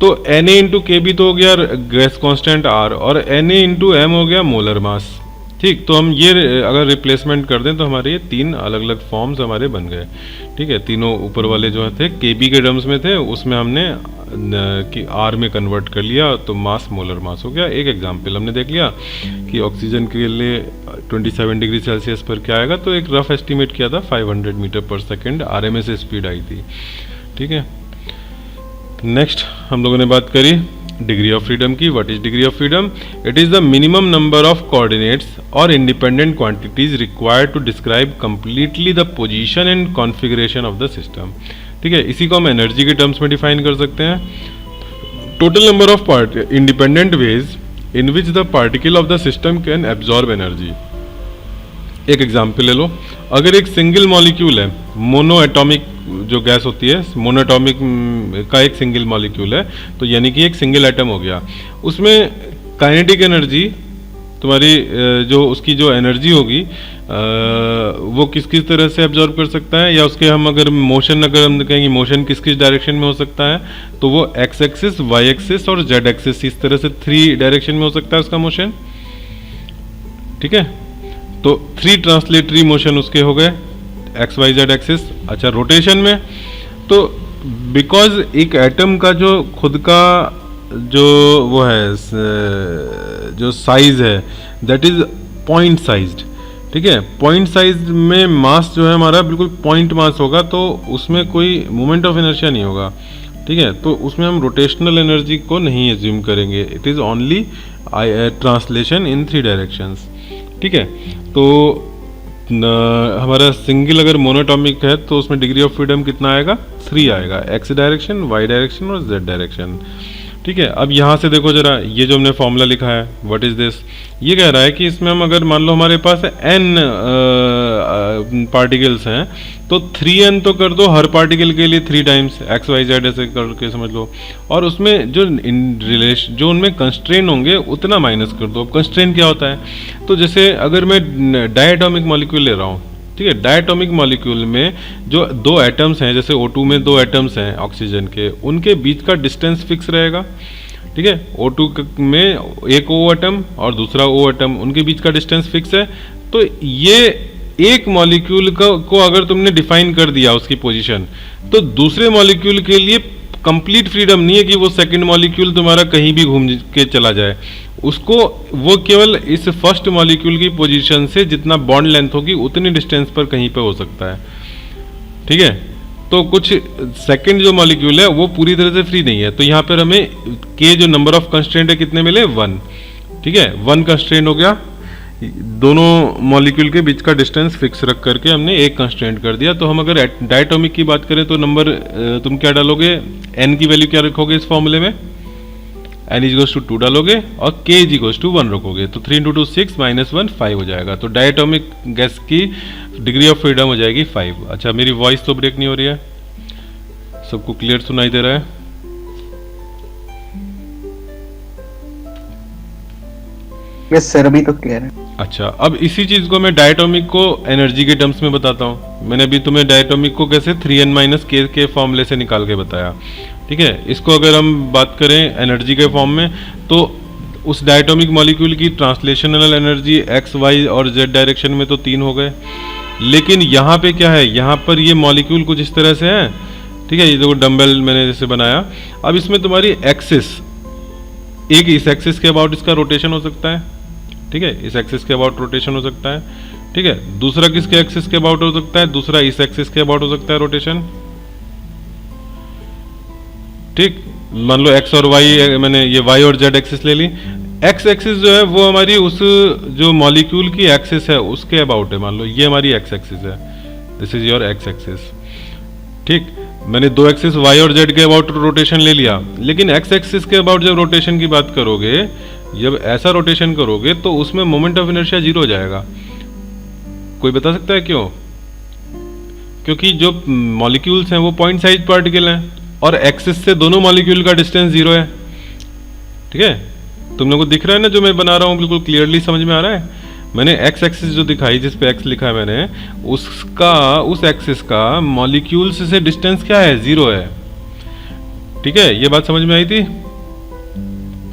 तो Na इंटू KB तो हो गया गैस कांस्टेंट R, और Na इंटू M हो गया मोलर मास। ठीक, तो हम ये अगर रिप्लेसमेंट कर दें तो हमारे ये 3 अलग अलग फॉर्म्स हमारे बन गए। ठीक है, तीनों ऊपर वाले जो थे KB के टर्म्स में थे, उसमें हमने कि R में कन्वर्ट कर लिया, तो मास मोलर मास हो गया। एक एग्जांपल हमने देख लिया कि ऑक्सीजन के लिए 27 डिग्री सेल्सियस पर क्या आएगा, तो एक रफ एस्टिमेट किया था 500 मीटर पर सेकेंड RMS स्पीड आई थी। ठीक है, नेक्स्ट हम लोगों ने बात करी डिग्री ऑफ फ्रीडम की। What is degree of freedom? It is the minimum number of coordinates और independent quantities required to describe completely the position and configuration of the system. ठीक है, इसी को हम एनर्जी के टर्म्स में डिफाइन कर सकते हैं। Total number of independent ways in which the particle of the system can absorb energy. एक एग्जाम्पल ले लो, अगर एक सिंगल मॉलिक्यूल है, मोनो एटॉमिक जो गैस होती है, मोनोटॉमिक का एक सिंगल मॉलिक्यूल है, तो यानी कि एक सिंगल एटम हो गया, उसमें काइनेटिक एनर्जी तुम्हारी जो उसकी जो एनर्जी होगी वो किस किस तरह से एब्जॉर्ब कर सकता है, या उसके हम अगर हम कहेंगे मोशन किस किस डायरेक्शन में हो सकता है, तो वो एक्स एक्सिस, वाई एक्सिस और जेड एक्सिस, इस तरह से 3 डायरेक्शन में हो सकता है उसका मोशन। ठीक है, तो 3 ट्रांसलेटरी मोशन उसके हो गए, एक्स वाई जेड एक्सिस। अच्छा, रोटेशन में तो बिकॉज एक एटम का जो खुद का जो वो है जो साइज है दैट इज पॉइंट साइज्ड। ठीक है, पॉइंट साइज में मास जो है हमारा बिल्कुल पॉइंट मास होगा, तो उसमें कोई मोमेंट ऑफ इनर्शिया नहीं होगा। ठीक है, तो उसमें हम रोटेशनल एनर्जी को नहीं एज्यूम करेंगे, it is only translation in 3 directions. ठीक है, तो हमारा सिंगल अगर मोनोटॉमिक है तो उसमें डिग्री ऑफ फ्रीडम कितना आएगा? 3 आएगा, एक्स डायरेक्शन, वाई डायरेक्शन और जेड डायरेक्शन। ठीक है, अब यहाँ से देखो जरा, ये जो हमने फॉर्मूला लिखा है व्हाट इज दिस, ये कह रहा है कि इसमें हम अगर मान लो हमारे पास n पार्टिकल्स हैं, तो 3n तो कर दो हर पार्टिकल के लिए 3 टाइम्स एक्स वाई जेड ऐसे करके समझ लो, और उसमें जो जो उनमें कंस्ट्रेन होंगे उतना माइनस कर दो। अब कंस्ट्रेन क्या होता है? तो जैसे अगर मैं डायटोमिक मॉलिक्यूल ले रहा हूँ, ठीक है, डायटोमिक मॉलिक्यूल में जो 2 एटम्स हैं, जैसे O2 में 2 एटम्स हैं ऑक्सीजन के, उनके बीच का डिस्टेंस फिक्स रहेगा। ठीक है, O2 में एक O एटम और दूसरा O एटम, उनके बीच का डिस्टेंस फिक्स है। तो ये एक मॉलिक्यूल को अगर तुमने डिफाइन कर दिया उसकी पोजीशन, तो दूसरे मॉलिक्यूल के लिए कंप्लीट फ्रीडम नहीं है कि वो सेकंड मॉलिक्यूल तुम्हारा कहीं भी घूम के चला जाए, उसको वो केवल इस फर्स्ट मॉलिक्यूल की पोजीशन से जितना बॉन्ड लेंथ होगी उतनी डिस्टेंस पर कहीं पे हो सकता है। ठीक है, तो कुछ सेकंड जो मॉलिक्यूल है वो पूरी तरह से फ्री नहीं है, तो यहाँ पर हमें के जो नंबर ऑफ कंस्ट्रेंट है कितने मिले? 1। ठीक है, 1 कंस्ट्रेंट हो गया, दोनों मॉलिक्यूल के बीच का डिस्टेंस फिक्स रख करके हमने एक कंस्ट्रेंट कर दिया। तो हम अगर डायटोमिक की बात करें तो नंबर तुम क्या डालोगे? n की वैल्यू क्या रखोगे इस फॉर्मूले में? n इज टू 2 डालोगे और k इज टू 1 रखोगे, तो 3 × 2 6 -1 5 हो जाएगा। तो डायटोमिक गैस की डिग्री ऑफ फ्रीडम हो जाएगी 5। अच्छा, मेरी वॉइस तो ब्रेक नहीं हो रही है, सबको क्लियर सुनाई दे रहा है? यस सर, अभी तो क्लियर है। अच्छा, अब इसी चीज को मैं डायटोमिक को एनर्जी के टर्म्स में बताता हूँ। मैंने अभी तुम्हें डायटोमिक को कैसे 3n - k के फॉर्मूले से निकाल के बताया। ठीक है, इसको अगर हम बात करें एनर्जी के फॉर्म में, तो उस डायटोमिक मॉलिक्यूल की ट्रांसलेशनल एनर्जी एक्स वाई और जेड डायरेक्शन में तो 3 हो गए, लेकिन यहाँ पे क्या है? यहाँ पर ये मॉलिक्यूल कुछ इस तरह से है। ठीक है, ये देखो डंबल मैंने जैसे बनाया। अब इसमें तुम्हारी एक्सिस, एक इस एक्सिस के अबाउट इसका रोटेशन हो सकता है। ठीक है, इस एक्सिस के अबाउट रोटेशन हो सकता है। ठीक है, दूसरा किसके एक्सिस के अबाउट हो सकता है? दूसरा इस एक्सिस के अबाउट हो सकता है रोटेशन। ठीक, मान लो एक्स और वाई, मैंने ये वाई और जेड एक्सिस ले ली। एक्स एक्सिस जो है वो हमारी उस जो मॉलिक्यूल की एक्सिस है उसके अबाउट है। मान लो ये हमारी एक्स एक्सिस है, this is your x axis. ठीक, मैंने 2 एक्सिस वाई और जेड के अबाउट रोटेशन ले लिया, लेकिन एक्स एक्सिस के अबाउट जब रोटेशन की बात करोगे, जब ऐसा रोटेशन करोगे तो उसमें मोमेंट ऑफ इनर्शिया 0 हो जाएगा। कोई बता सकता है क्यों? क्योंकि जो मॉलिक्यूल्स हैं वो पॉइंट साइज पार्टिकल हैं और एक्सिस से दोनों मॉलिक्यूल का डिस्टेंस 0 है। ठीक है, तुम लोगों को दिख रहा है ना जो मैं बना रहा हूँ, बिल्कुल क्लियरली समझ में आ रहा है। मैंने एक्स एक्सिस जो दिखाई, जिस पे एक्स लिखा है मैंने, उसका, उस एक्सिस का मॉलिक्यूल्स से डिस्टेंस क्या है? 0 है। ठीक है, ये बात समझ में आई थी?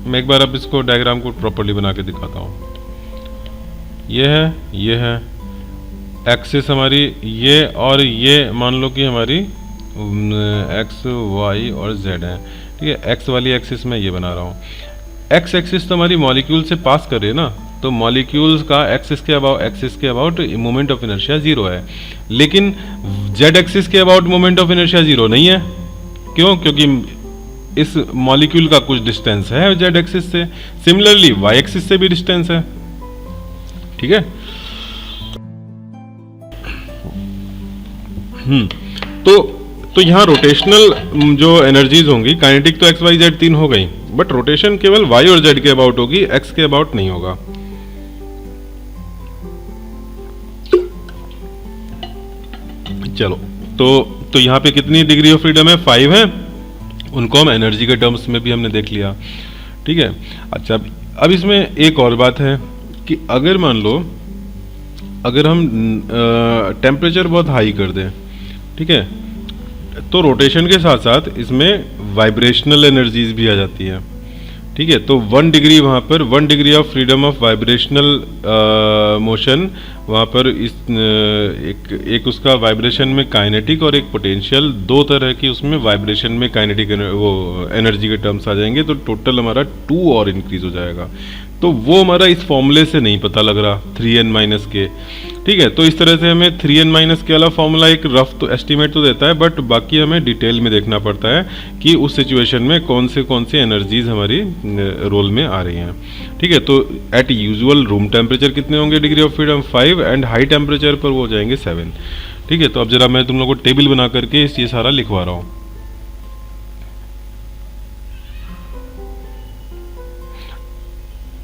मैं एक बार अब इसको डायग्राम को प्रॉपर्ली बना के दिखाता हूँ। ये है एक्सिस हमारी, ये और ये मान लो कि हमारी एक्स वाई और जेड है। ठीक है, एक्स वाली एक्सिस में ये बना रहा हूँ। एक्स एक्सिस तो हमारी मॉलिक्यूल से पास कर रही है ना, तो मॉलिक्यूल्स का एक्सिस के अबाउट मोमेंट ऑफ इनर्शिया 0 है। लेकिन जेड एक्सिस के अबाउट मोमेंट ऑफ इनर्शिया 0 नहीं है। क्यों? क्योंकि इस मॉलिक्यूल का कुछ डिस्टेंस है जेड एक्सिस से। सिमिलरली वाई एक्सिस से भी डिस्टेंस है। ठीक है, तो यहाँ रोटेशनल जो एनर्जीज होंगी, काइनेटिक तो एक्स वाई जेड 3 हो गई, बट रोटेशन केवल वाई और जेड के अबाउट होगी, एक्स के अबाउट नहीं होगा। चलो, तो यहाँ पे कितनी डिग्री ऑफ फ्रीडम है? 5 है। उनको हम एनर्जी के टर्म्स में भी हमने देख लिया। ठीक है, अच्छा, अब इसमें एक और बात है कि अगर मान लो अगर हम टेम्परेचर बहुत हाई कर दें, ठीक है, तो रोटेशन के साथ साथ इसमें वाइब्रेशनल एनर्जीज भी आ जाती है। ठीक है, तो 1 डिग्री वहाँ पर 1 degree of freedom of vibrational motion वहाँ पर इस एक उसका वाइब्रेशन में काइनेटिक और एक पोटेंशियल, 2 तरह की उसमें वाइब्रेशन में काइनेटिक वो एनर्जी के टर्म्स आ जाएंगे। तो टोटल हमारा 2 और इंक्रीज हो जाएगा। तो वो हमारा इस फॉर्मूले से नहीं पता लग रहा, 3n - k। ठीक है, तो इस तरह से हमें 3n - k वाला फॉर्मूला एक रफ तो एस्टिमेट तो देता है, बट बाकी हमें डिटेल में देखना पड़ता है कि उस सिचुएशन में कौन से एनर्जीज हमारी रोल में आ रही हैं। ठीक है, तो एट यूजुअल रूम टेम्परेचर कितने होंगे? Degree of freedom 5, and high temperature पर वो हो जाएंगे 7। ठीक है, तो अब जरा मैं तुम लोगों को टेबल बना करके ये सारा लिखवा रहा हूँ।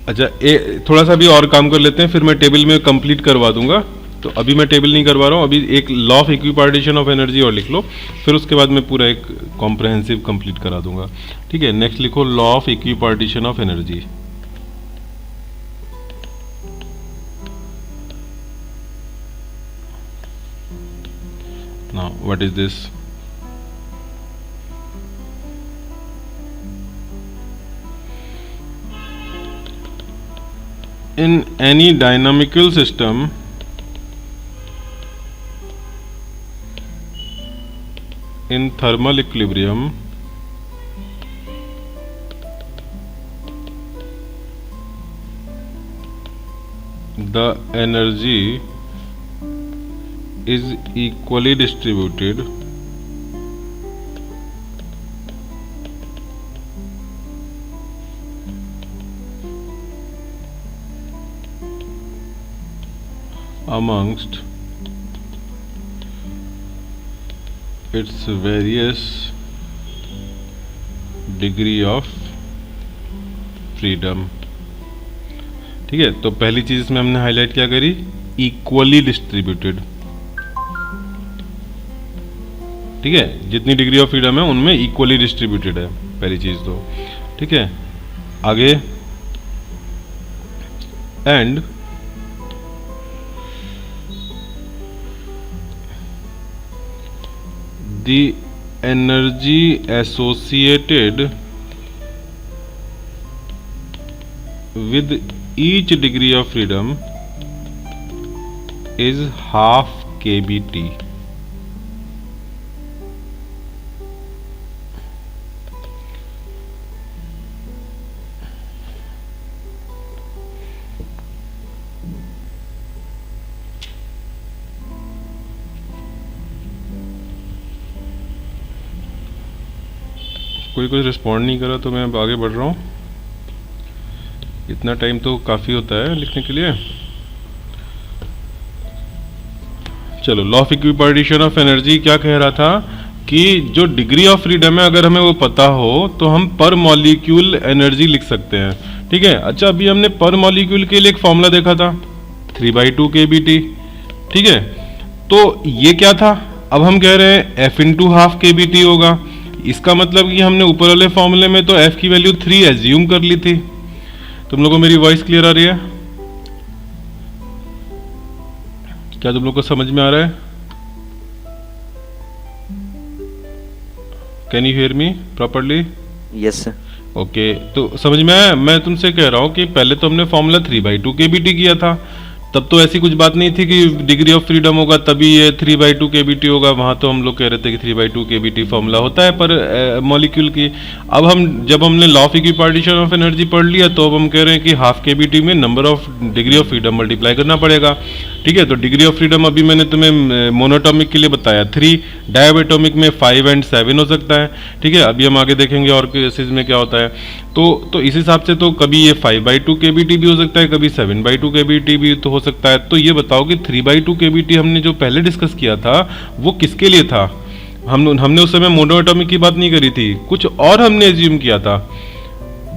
अच्छा, थोड़ा सा भी और काम कर लेते हैं, फिर मैं टेबल में कंप्लीट करवा दूंगा। तो अभी मैं टेबल नहीं करवा रहा हूँ, अभी एक law of equipartition of energy और लिख लो, फिर उसके बाद मैं पूरा एक कॉम्प्रहेंसिव कंप्लीट करा दूंगा। ठीक है, नेक्स्ट लिखो law of equipartition of energy. Now what is this? In any dynamical system, in thermal equilibrium, the energy is equally distributed amongst its various degree of freedom। ठीक है, तो पहली चीज इसमें हमने हाईलाइट क्या करी? Equally distributed. ठीक है, जितनी डिग्री ऑफ फ्रीडम है उनमें इक्वली डिस्ट्रीब्यूटेड है, पहली चीज तो। ठीक है, आगे and the energy associated with each degree of freedom is half kBT। कोई कुछ रिस्पॉन्ड नहीं करा तो मैं अब आगे बढ़ रहा हूँ। इतना टाइम तो काफ़ी होता है लिखने के लिए। चलो, law of equipartition of energy क्या कह रहा था कि जो डिग्री ऑफ फ्रीडम है अगर हमें वो पता हो तो हम पर मॉलिक्यूल एनर्जी लिख सकते हैं। ठीक है, अच्छा, अभी हमने पर मॉलिक्यूल के लिए एक फॉर्मूला देखा था 3/2 kBT। ठीक है, तो ये क्या था, अब हम कह रहे हैं f इंटू हाफ के बी टी होगा। इसका मतलब कि हमने ऊपर वाले फॉर्मूले में तो f की वैल्यू 3 एज्यूम कर ली थी। तुम लोगों को मेरी वॉइस क्लियर आ रही है? क्या तुम लोग को समझ में आ रहा है? Can you hear me properly? Yes sir. Okay, तो समझ में आया? मैं तुमसे कह रहा हूँ कि पहले तो हमने फॉर्मूला 3/2 केबीटी किया था, तब तो ऐसी कुछ बात नहीं थी कि डिग्री ऑफ फ्रीडम होगा तभी ये 3/2 केबीटी होगा। वहाँ तो हम लोग कह रहे थे कि 3/2 केबीटी फॉर्मूला होता है पर मॉलिक्यूल की। अब जब हमने law of equipartition of energy पढ़ लिया तो अब हम कह रहे हैं कि हाफ केबीटी में number of degree of freedom multiply करना पड़ेगा। ठीक है, तो डिग्री ऑफ फ्रीडम अभी मैंने तुम्हें मोनोटॉमिक के लिए बताया 3, डायबेटोमिक में 5 और 7 हो सकता है। ठीक है, अभी हम आगे देखेंगे और केसेस में क्या होता है। तो इस हिसाब से तो कभी ये 5/2 केबीटी भी हो सकता है, कभी 7/2 केबीटी भी तो हो सकता है। तो ये बताओ कि 3/2 केबीटी हमने जो पहले डिस्कस किया था वो किसके लिए था? हमने उस समय मोनोएटॉमिक की बात नहीं करी थी, कुछ और हमने एज्यूम किया था।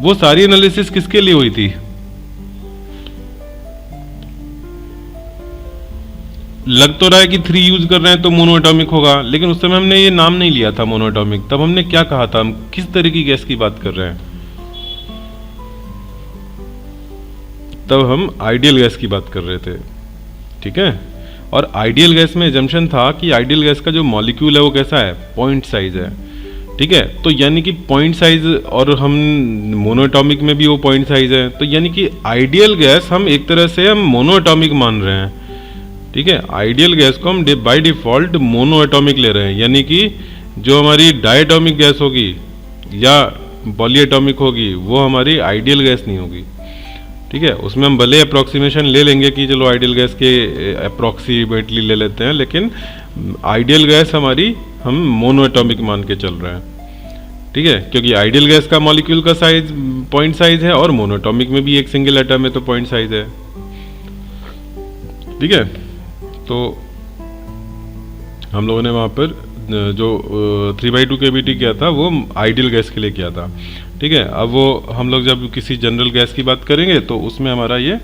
वो सारी एनालिसिस किसके लिए हुई थी? लग तो रहा है कि 3 यूज कर रहे हैं तो मोनोएटॉमिक होगा, लेकिन उस समय हमने ये नाम नहीं लिया था मोनोएटॉमिक। तब हमने क्या कहा था? हम किस तरह की गैस की बात कर रहे हैं? तब हम आइडियल गैस की बात कर रहे थे। ठीक है, और आइडियल गैस में एजम्पशन था कि आइडियल गैस का जो मॉलिक्यूल है वो कैसा है? पॉइंट साइज है। ठीक है, तो यानी कि पॉइंट साइज, और हम मोनोएटॉमिक में भी वो पॉइंट साइज है, तो यानी कि आइडियल गैस हम एक तरह से हम मोनोएटॉमिक मान रहे हैं। ठीक है, आइडियल गैस को हम बाय डिफॉल्ट मोनोएटॉमिक ले रहे हैं, यानी कि जो हमारी डायटॉमिक गैस होगी या पॉलीएटॉमिक होगी वो हमारी आइडियल गैस नहीं होगी। ठीक है, उसमें हम भले अप्रॉक्सीमेशन ले लेंगे कि चलो आइडियल गैस के अप्रॉक्सीमेटली ले लेते हैं, लेकिन आइडियल गैस हमारी हम मोनोएटॉमिक मान के चल रहे हैं। ठीक है, क्योंकि आइडियल गैस का मॉलिक्यूल का साइज पॉइंट साइज है और मोनोएटॉमिक में भी एक सिंगल एटम है तो पॉइंट साइज है। ठीक है, तो हम लोगों ने वहाँ पर जो 3/2 केबीटी किया था वो आइडियल गैस के लिए किया था। ठीक है, अब वो हम लोग जब किसी जनरल गैस की बात करेंगे तो उसमें हमारा ये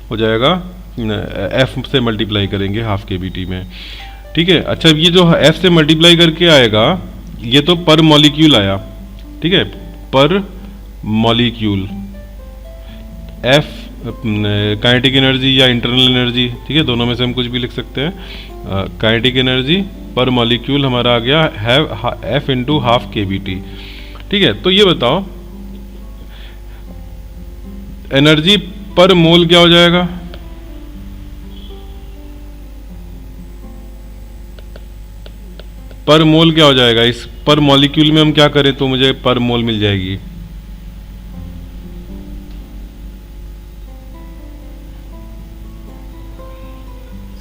हो जाएगा एफ से मल्टीप्लाई करेंगे हाफ केबीटी में। ठीक है, अच्छा ये जो एफ से मल्टीप्लाई करके आएगा ये तो पर मॉलिक्यूल आया। ठीक है, पर मॉलिक्यूल एफ काइनेटिक एनर्जी या इंटरनल एनर्जी, ठीक है, दोनों में से हम कुछ भी लिख सकते हैं। काइनेटिक एनर्जी पर मॉलिक्यूल हमारा आ गया have F into half KBT. ठीक है, तो ये बताओ एनर्जी पर मोल क्या हो जाएगा? पर मोल क्या हो जाएगा? इस पर मॉलिक्यूल में हम क्या करें तो मुझे पर मोल मिल जाएगी?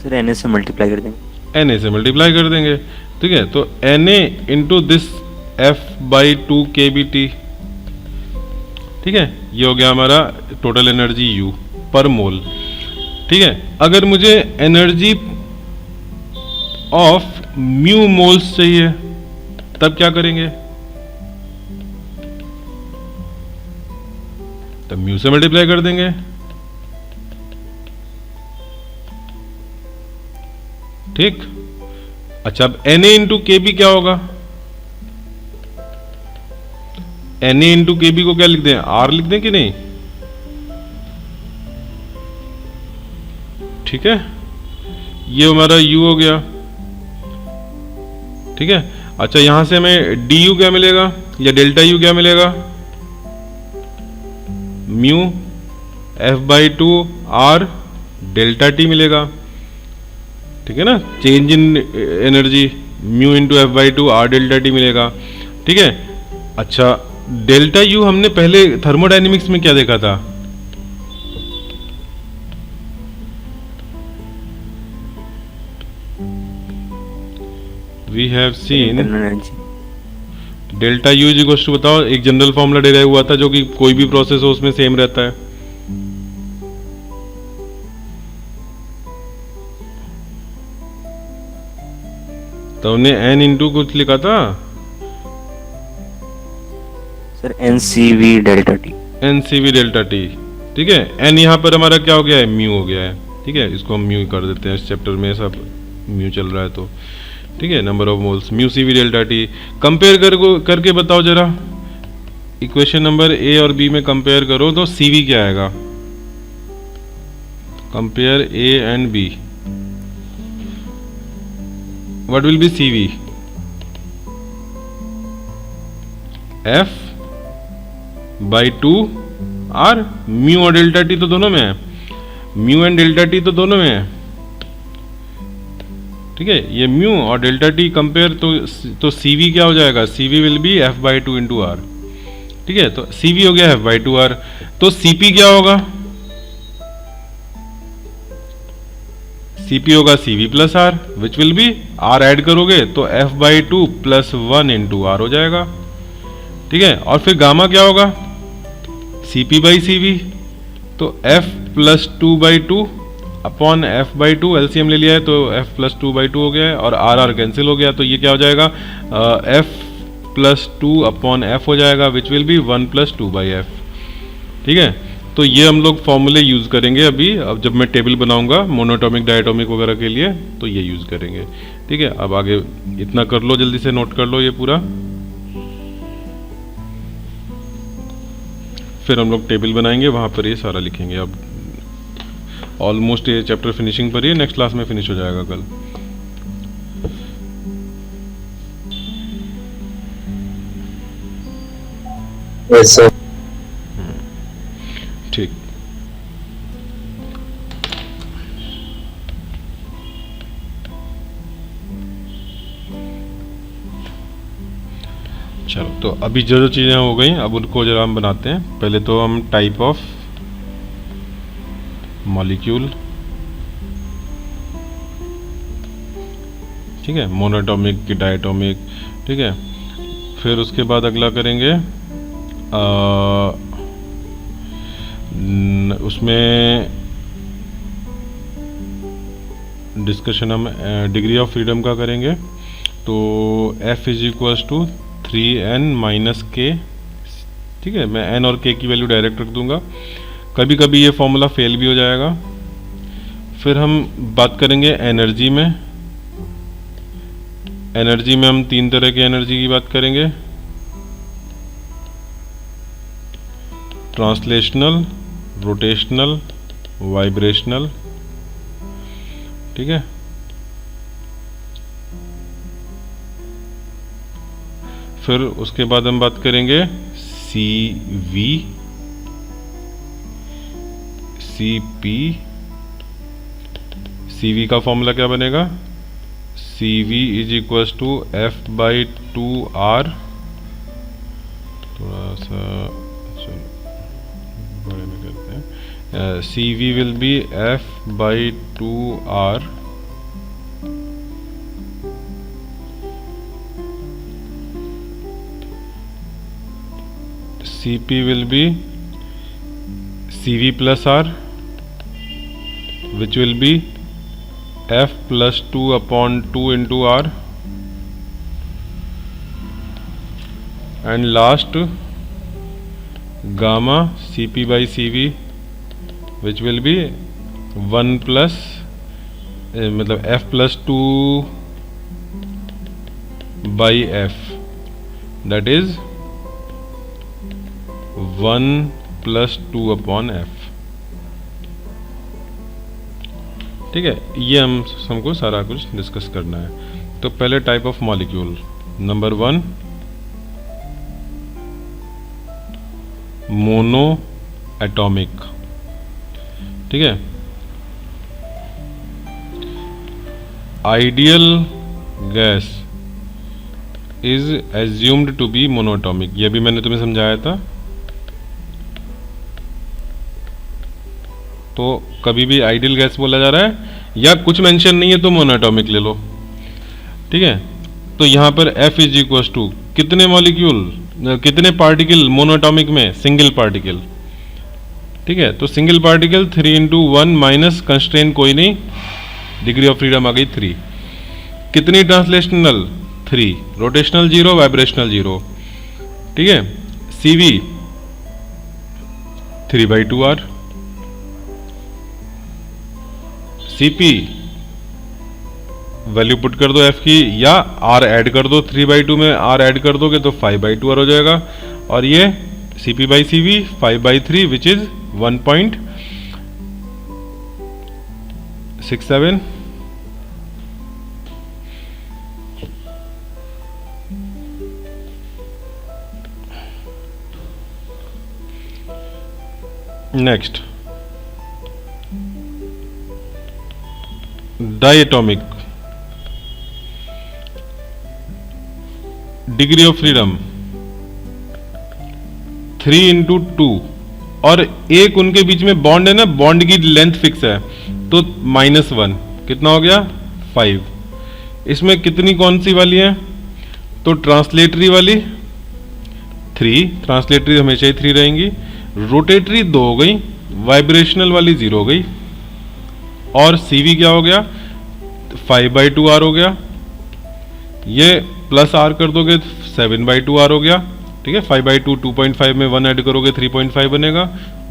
सर Na से मल्टीप्लाई कर देंगे। Na से मल्टीप्लाई कर देंगे। ठीक है, तो Na into this F/2 KBT। ठीक है, ये हो गया हमारा टोटल एनर्जी U पर मोल। ठीक है, अगर मुझे एनर्जी ऑफ म्यू मोल्स चाहिए तब क्या करेंगे? तब म्यू से मल्टीप्लाई कर देंगे। ठीक, अच्छा अब Na इंटू केबी क्या होगा? Na इंटू केबी को क्या लिख दें? R लिख दें कि नहीं? ठीक है, ये हमारा U हो गया। ठीक है, अच्छा यहां से हमें du क्या मिलेगा या डेल्टा U क्या मिलेगा? Mu F/2 R delta T मिलेगा। ठीक है ना, change in energy mu into F/2 R delta T मिलेगा। ठीक है, अच्छा डेल्टा U हमने पहले थर्मोडायनेमिक्स में क्या देखा था? We have seen energy delta U is equal to, बताओ एक जनरल फॉर्मूला डिराइव हुआ था जो कि कोई भी प्रोसेस हो उसमें सेम रहता है। तो हमने n इंटू कुछ लिखा था, sir NCV delta T। NCV delta T। ठीक है, n यहाँ पर हमारा क्या हो गया है? म्यू हो गया है। ठीक है, इसको हम म्यू कर देते हैं, इस चैप्टर में सब म्यू चल रहा है तो ठीक है। Number of moles mu C V delta T, compare करके बताओ जरा, इक्वेशन नंबर ए और बी में कंपेयर करो तो सी वी क्या आएगा, compare A and B, what will be C V, F by 2 R, mu और डेल्टा टी तो दोनों में है, म्यू एंड डेल्टा टी तो दोनों में है, ठीक है। ये म्यू और डेल्टा टी कंपेयर तो सी वी क्या हो जाएगा, C V will be F by 2 into R, ठीक है। तो सी वी हो गया एफ बाई 2 आर, तो सी पी क्या होगा, सी पी होगा C V plus R, which will be, R add करोगे तो F by 2 plus 1 into R हो जाएगा, ठीक है। और फिर गामा क्या होगा, C P by C V, तो F plus 2 by 2 upon F by 2, LCM ले लिया है तो एफ प्लस 2 बाई 2 हो गया है, और आर आर कैंसिल हो गया, तो ये क्या हो जाएगा, एफ प्लस 2 अपॉन एफ हो जाएगा, विच will B 1 plus 2 by F, ठीक है। तो ये हम लोग फॉर्मूले यूज़ करेंगे अभी, अब जब मैं टेबल बनाऊंगा मोनोटॉमिक डायटोमिक वगैरह के लिए तो ये यूज़ करेंगे, ठीक है। अब आगे इतना कर लो, जल्दी से नोट कर लो ये पूरा, फिर हम लोग टेबल बनाएंगे, वहाँ पर ये सारा लिखेंगे। अब ऑलमोस्ट ये चैप्टर फिनिशिंग पर ही है, नेक्स्ट क्लास में फिनिश हो जाएगा कल। Yes sir. ठीक, चलो तो अभी जो जो चीज़ें हो गई अब उनको जरा हम बनाते हैं। पहले तो हम टाइप ऑफ मॉलिक्यूल, ठीक है, मोनोटॉमिक की डायटोमिक, ठीक है। फिर उसके बाद अगला करेंगे उसमें डिस्कशन हम डिग्री ऑफ फ्रीडम का करेंगे, तो f is equals to 3n minus K, ठीक है। मैं n और k की वैल्यू डायरेक्ट रख दूंगा, कभी कभी ये फॉर्मूला फेल भी हो जाएगा। फिर हम बात करेंगे एनर्जी में, एनर्जी में हम 3 तरह की एनर्जी की बात करेंगे, ट्रांसलेशनल, रोटेशनल, वाइब्रेशनल, ठीक है। फिर उसके बाद हम बात करेंगे C V, C P, C V का फॉर्मूला क्या बनेगा, C V is equals to F by 2 R, थोड़ा सा बड़े में करते हैं, C V will be F by 2 R Cp will be Cv plus R, which will be F plus 2 upon 2 into R, and last gamma Cp by Cv, which will be 1 plus मतलब F plus 2 by F, that is 1 plus 2 upon F, ठीक है। ये हमको सारा कुछ discuss करना है। तो पहले type of molecule, number 1 mono atomic, ठीक है। Ideal gas is assumed to be monatomic, ये भी मैंने तुम्हें समझाया था। तो कभी भी आइडियल गैस बोला जा रहा है या कुछ मेंशन नहीं है तो मोनोटॉमिक ले लो, ठीक है। तो यहाँ पर F इज इक्वल टू कितने मॉलिक्यूल, कितने पार्टिकल मोनोटॉमिक में, सिंगल पार्टिकल, ठीक है। तो single particle 3 into 1 minus constraint कोई नहीं, डिग्री ऑफ फ्रीडम आ गई 3। कितनी ट्रांसलेशनल 3, रोटेशनल 0, वाइब्रेशनल 0, ठीक है। CV 3/2R, Cp value put कर दो F की, या R ऐड कर दो, 3/2 में R ऐड कर दोगे तो 5/2 R हो जाएगा, और ये Cp/Cv 5/3 which is 1.67। Next diatomic degree of freedom 3/2, और एक उनके बीच में बॉन्ड है ना, बॉन्ड की लेंथ फिक्स है, तो -1 कितना हो गया 5। इसमें कितनी कौन सी वाली है, तो ट्रांसलेटरी वाली 3, ट्रांसलेटरी हमेशा ही 3 रहेंगी, रोटेटरी 2 हो गई, वाइब्रेशनल वाली 0 हो गई, और CV क्या हो गया 5/2 R हो गया, ये प्लस R कर दोगे 7/2 R हो गया, ठीक है। 5/2 2.5 में 1 ऐड करोगे 3.5 बनेगा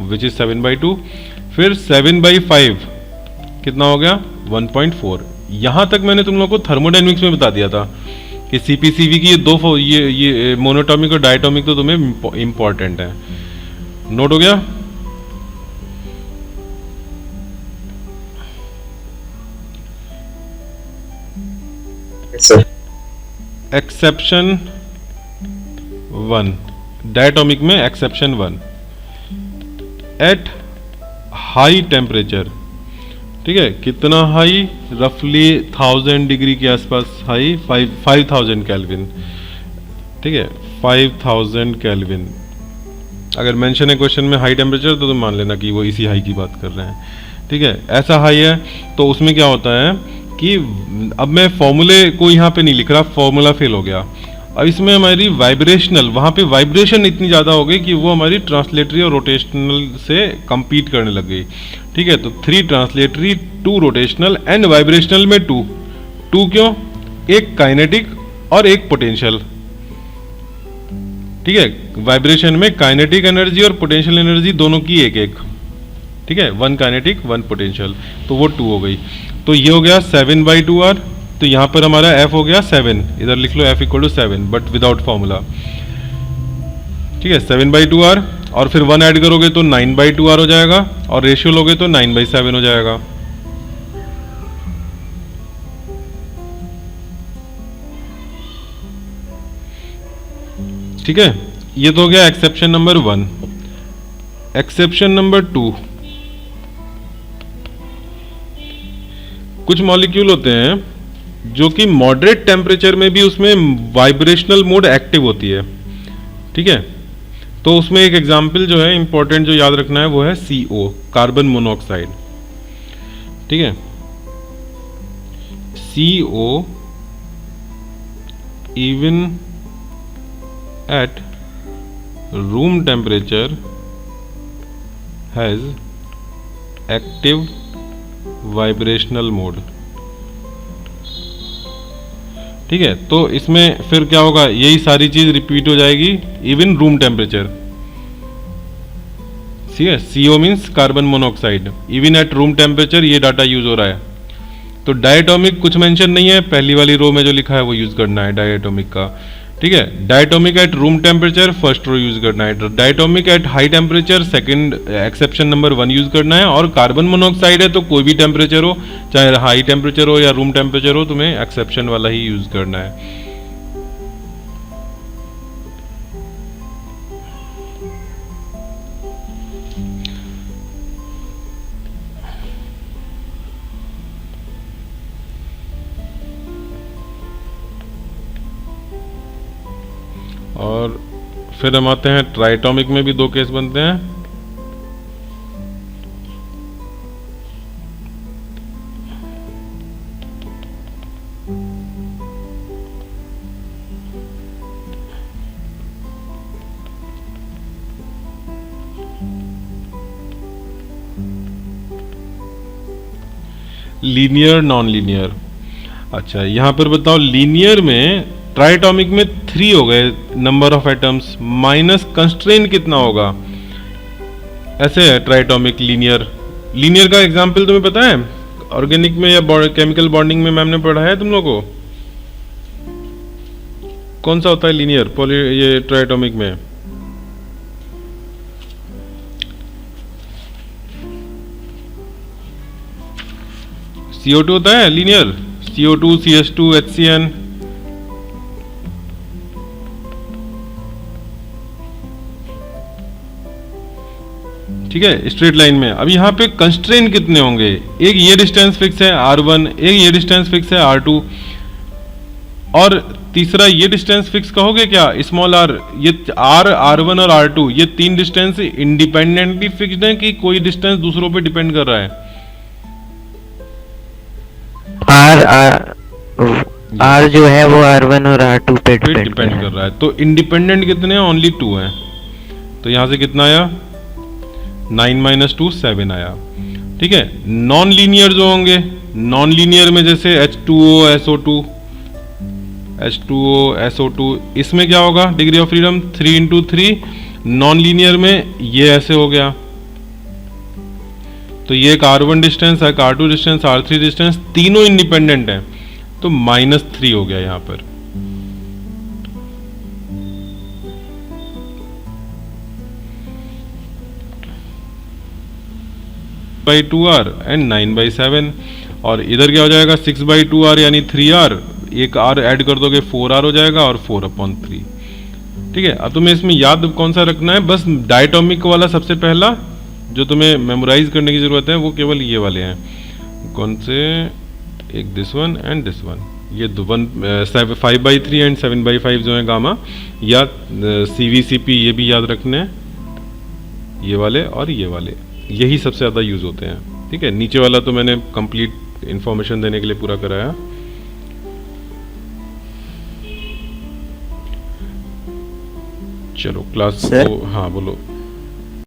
विच इज 7/2, फिर 7/5 कितना हो गया 1.4। यहां तक मैंने तुम लोगों को थर्मोडायनेमिक्स में बता दिया था कि CP/CV की ये दो ये मोनोटॉमिक और डायटोमिक तो तुम्हें इंपॉर्टेंट है, नोट हो गया। एक्सेप्शन 1, डायटोमिक में एक्सेप्शन 1, एट हाई टेम्परेचर, ठीक है, कितना हाई, रफली 1000 डिग्री के आसपास हाई, 5000 केल्विन, ठीक है, 5000 केल्विन। अगर मेंशन है क्वेश्चन में हाई टेम्परेचर तो तुम मान लेना कि वो इसी हाई की बात कर रहे हैं, ठीक है। ऐसा हाई है तो उसमें क्या होता है कि अब मैं फॉर्मूले को यहाँ पे नहीं लिख रहा, फॉर्मूला फेल हो गया। अब इसमें हमारी वाइब्रेशनल, वहाँ पे वाइब्रेशन इतनी ज़्यादा हो गई कि वो हमारी ट्रांसलेटरी और रोटेशनल से compete करने लग गई, ठीक है। तो 3 ट्रांसलेटरी, 2 रोटेशनल एंड वाइब्रेशनल में 2 क्यों, एक काइनेटिक और एक पोटेंशियल, ठीक है। वाइब्रेशन में काइनेटिक एनर्जी और पोटेंशियल एनर्जी दोनों की एक, ठीक है, 1 काइनेटिक 1 पोटेंशियल, तो वो 2 हो गई। तो ये हो गया 7/2 R, तो यहां पर हमारा F हो गया 7, इधर लिख लो F = 7 बट विदाउट फॉर्मूला, ठीक है, 7/2 R, और फिर 1 ऐड करोगे तो 9/2 R हो जाएगा, और रेशियो लोगे तो 9/7 हो जाएगा। ठीक है, ये तो हो गया एक्सेप्शन नंबर 1। एक्सेप्शन नंबर 2, कुछ मॉलिक्यूल होते हैं जो कि मॉडरेट टेम्परेचर में भी उसमें वाइब्रेशनल मोड एक्टिव होती है, ठीक है। तो उसमें एक एग्जांपल जो है इंपॉर्टेंट जो याद रखना है वो है CO, कार्बन मोनोऑक्साइड, ठीक है। CO even at room temperature has active vibrational mode, ठीक है। तो इसमें फिर क्या होगा, यही सारी चीज रिपीट हो जाएगी इवन रूम टेम्परेचर, ठीक है। CO means carbon monoxide, even at room temperature, ये डाटा यूज हो रहा है। तो डायटोमिक कुछ मेंशन नहीं है, पहली वाली रो में जो लिखा है वो यूज करना है डायटोमिक का, ठीक है। Diatomic at room temperature first row use करना है, diatomic at high temperature second exception number 1 use करना है, और कार्बन मोनोऑक्साइड है तो कोई भी टेम्परेचर हो, चाहे हाई टेम्परेचर हो या रूम टेम्परेचर हो, तुम्हें एक्सेप्शन वाला ही यूज करना है। और फिर हम आते हैं ट्राइटोमिक में भी 2 केस बनते हैं। लीनियर नॉन लीनियर, अच्छा यहां पर बताओ लीनियर में ट्राइटोमिक में 3 हो गए number of atoms, minus constraint कितना होगा, ऐसे है ट्राइटोमिक लीनियर। लीनियर का एग्जांपल तुम्हें पता है, ऑर्गेनिक में या केमिकल बॉन्डिंग में मैम ने पढ़ा है तुम लोगों को? कौन सा होता है लीनियर पॉली ये ट्राइटोमिक में? CO2 होता है लीनियर, CO2 CH2 HCN। ठीक है, स्ट्रेट लाइन में। अब यहाँ पे कंस्ट्रेन कितने होंगे? एक ये डिस्टेंस फिक्स है R1, एक ये डिस्टेंस फिक्स है R2, और तीसरा ये डिस्टेंस फिक्स कहोगे क्या? Small r। ये R1 और R2 ये तीन डिस्टेंस इंडिपेंडेंटली फिक्स्ड है कि कोई डिस्टेंस दूसरों पे डिपेंड कर रहा है? R जो है वो R1 और R2 पे डिपेंड कर रहा है। तो इंडिपेंडेंट कितने हैं? ओनली 2 हैं। तो यहां से कितना आया? 9 - 2 7 आया। ठीक है, नॉन लीनियर जो होंगे, नॉन लीनियर में जैसे H2O SO2, इसमें क्या होगा? Degree of freedom 3 × 3। Non linear में ये ऐसे हो गया, तो ये एक R1 डिस्टेंस, एक R2 डिस्टेंस, R3 डिस्टेंस, तीनों इंडिपेंडेंट हैं, तो -3 हो गया यहां पर। by 2r एंड 9/7, और इधर क्या हो जाएगा? 6/2r यानी 3r, एक r ऐड कर दोगे 4r हो जाएगा, और 4/3। ठीक है, अब तुम्हें इसमें याद कौन सा रखना है? बस डायटोमिक वाला सबसे पहला जो तुम्हें मेमोराइज करने की जरूरत है वो केवल ये वाले हैं। कौन से? एक this one and this one, ये 5/3 एंड 7/5 जो है गामा, या CVCP ये भी याद रखने हैं, ये वाले और ये वाले, यही सबसे ज़्यादा यूज़ होते हैं। ठीक है, नीचे वाला तो मैंने कंप्लीट इंफॉर्मेशन देने के लिए पूरा कराया। चलो क्लास सर? को, हाँ बोलो।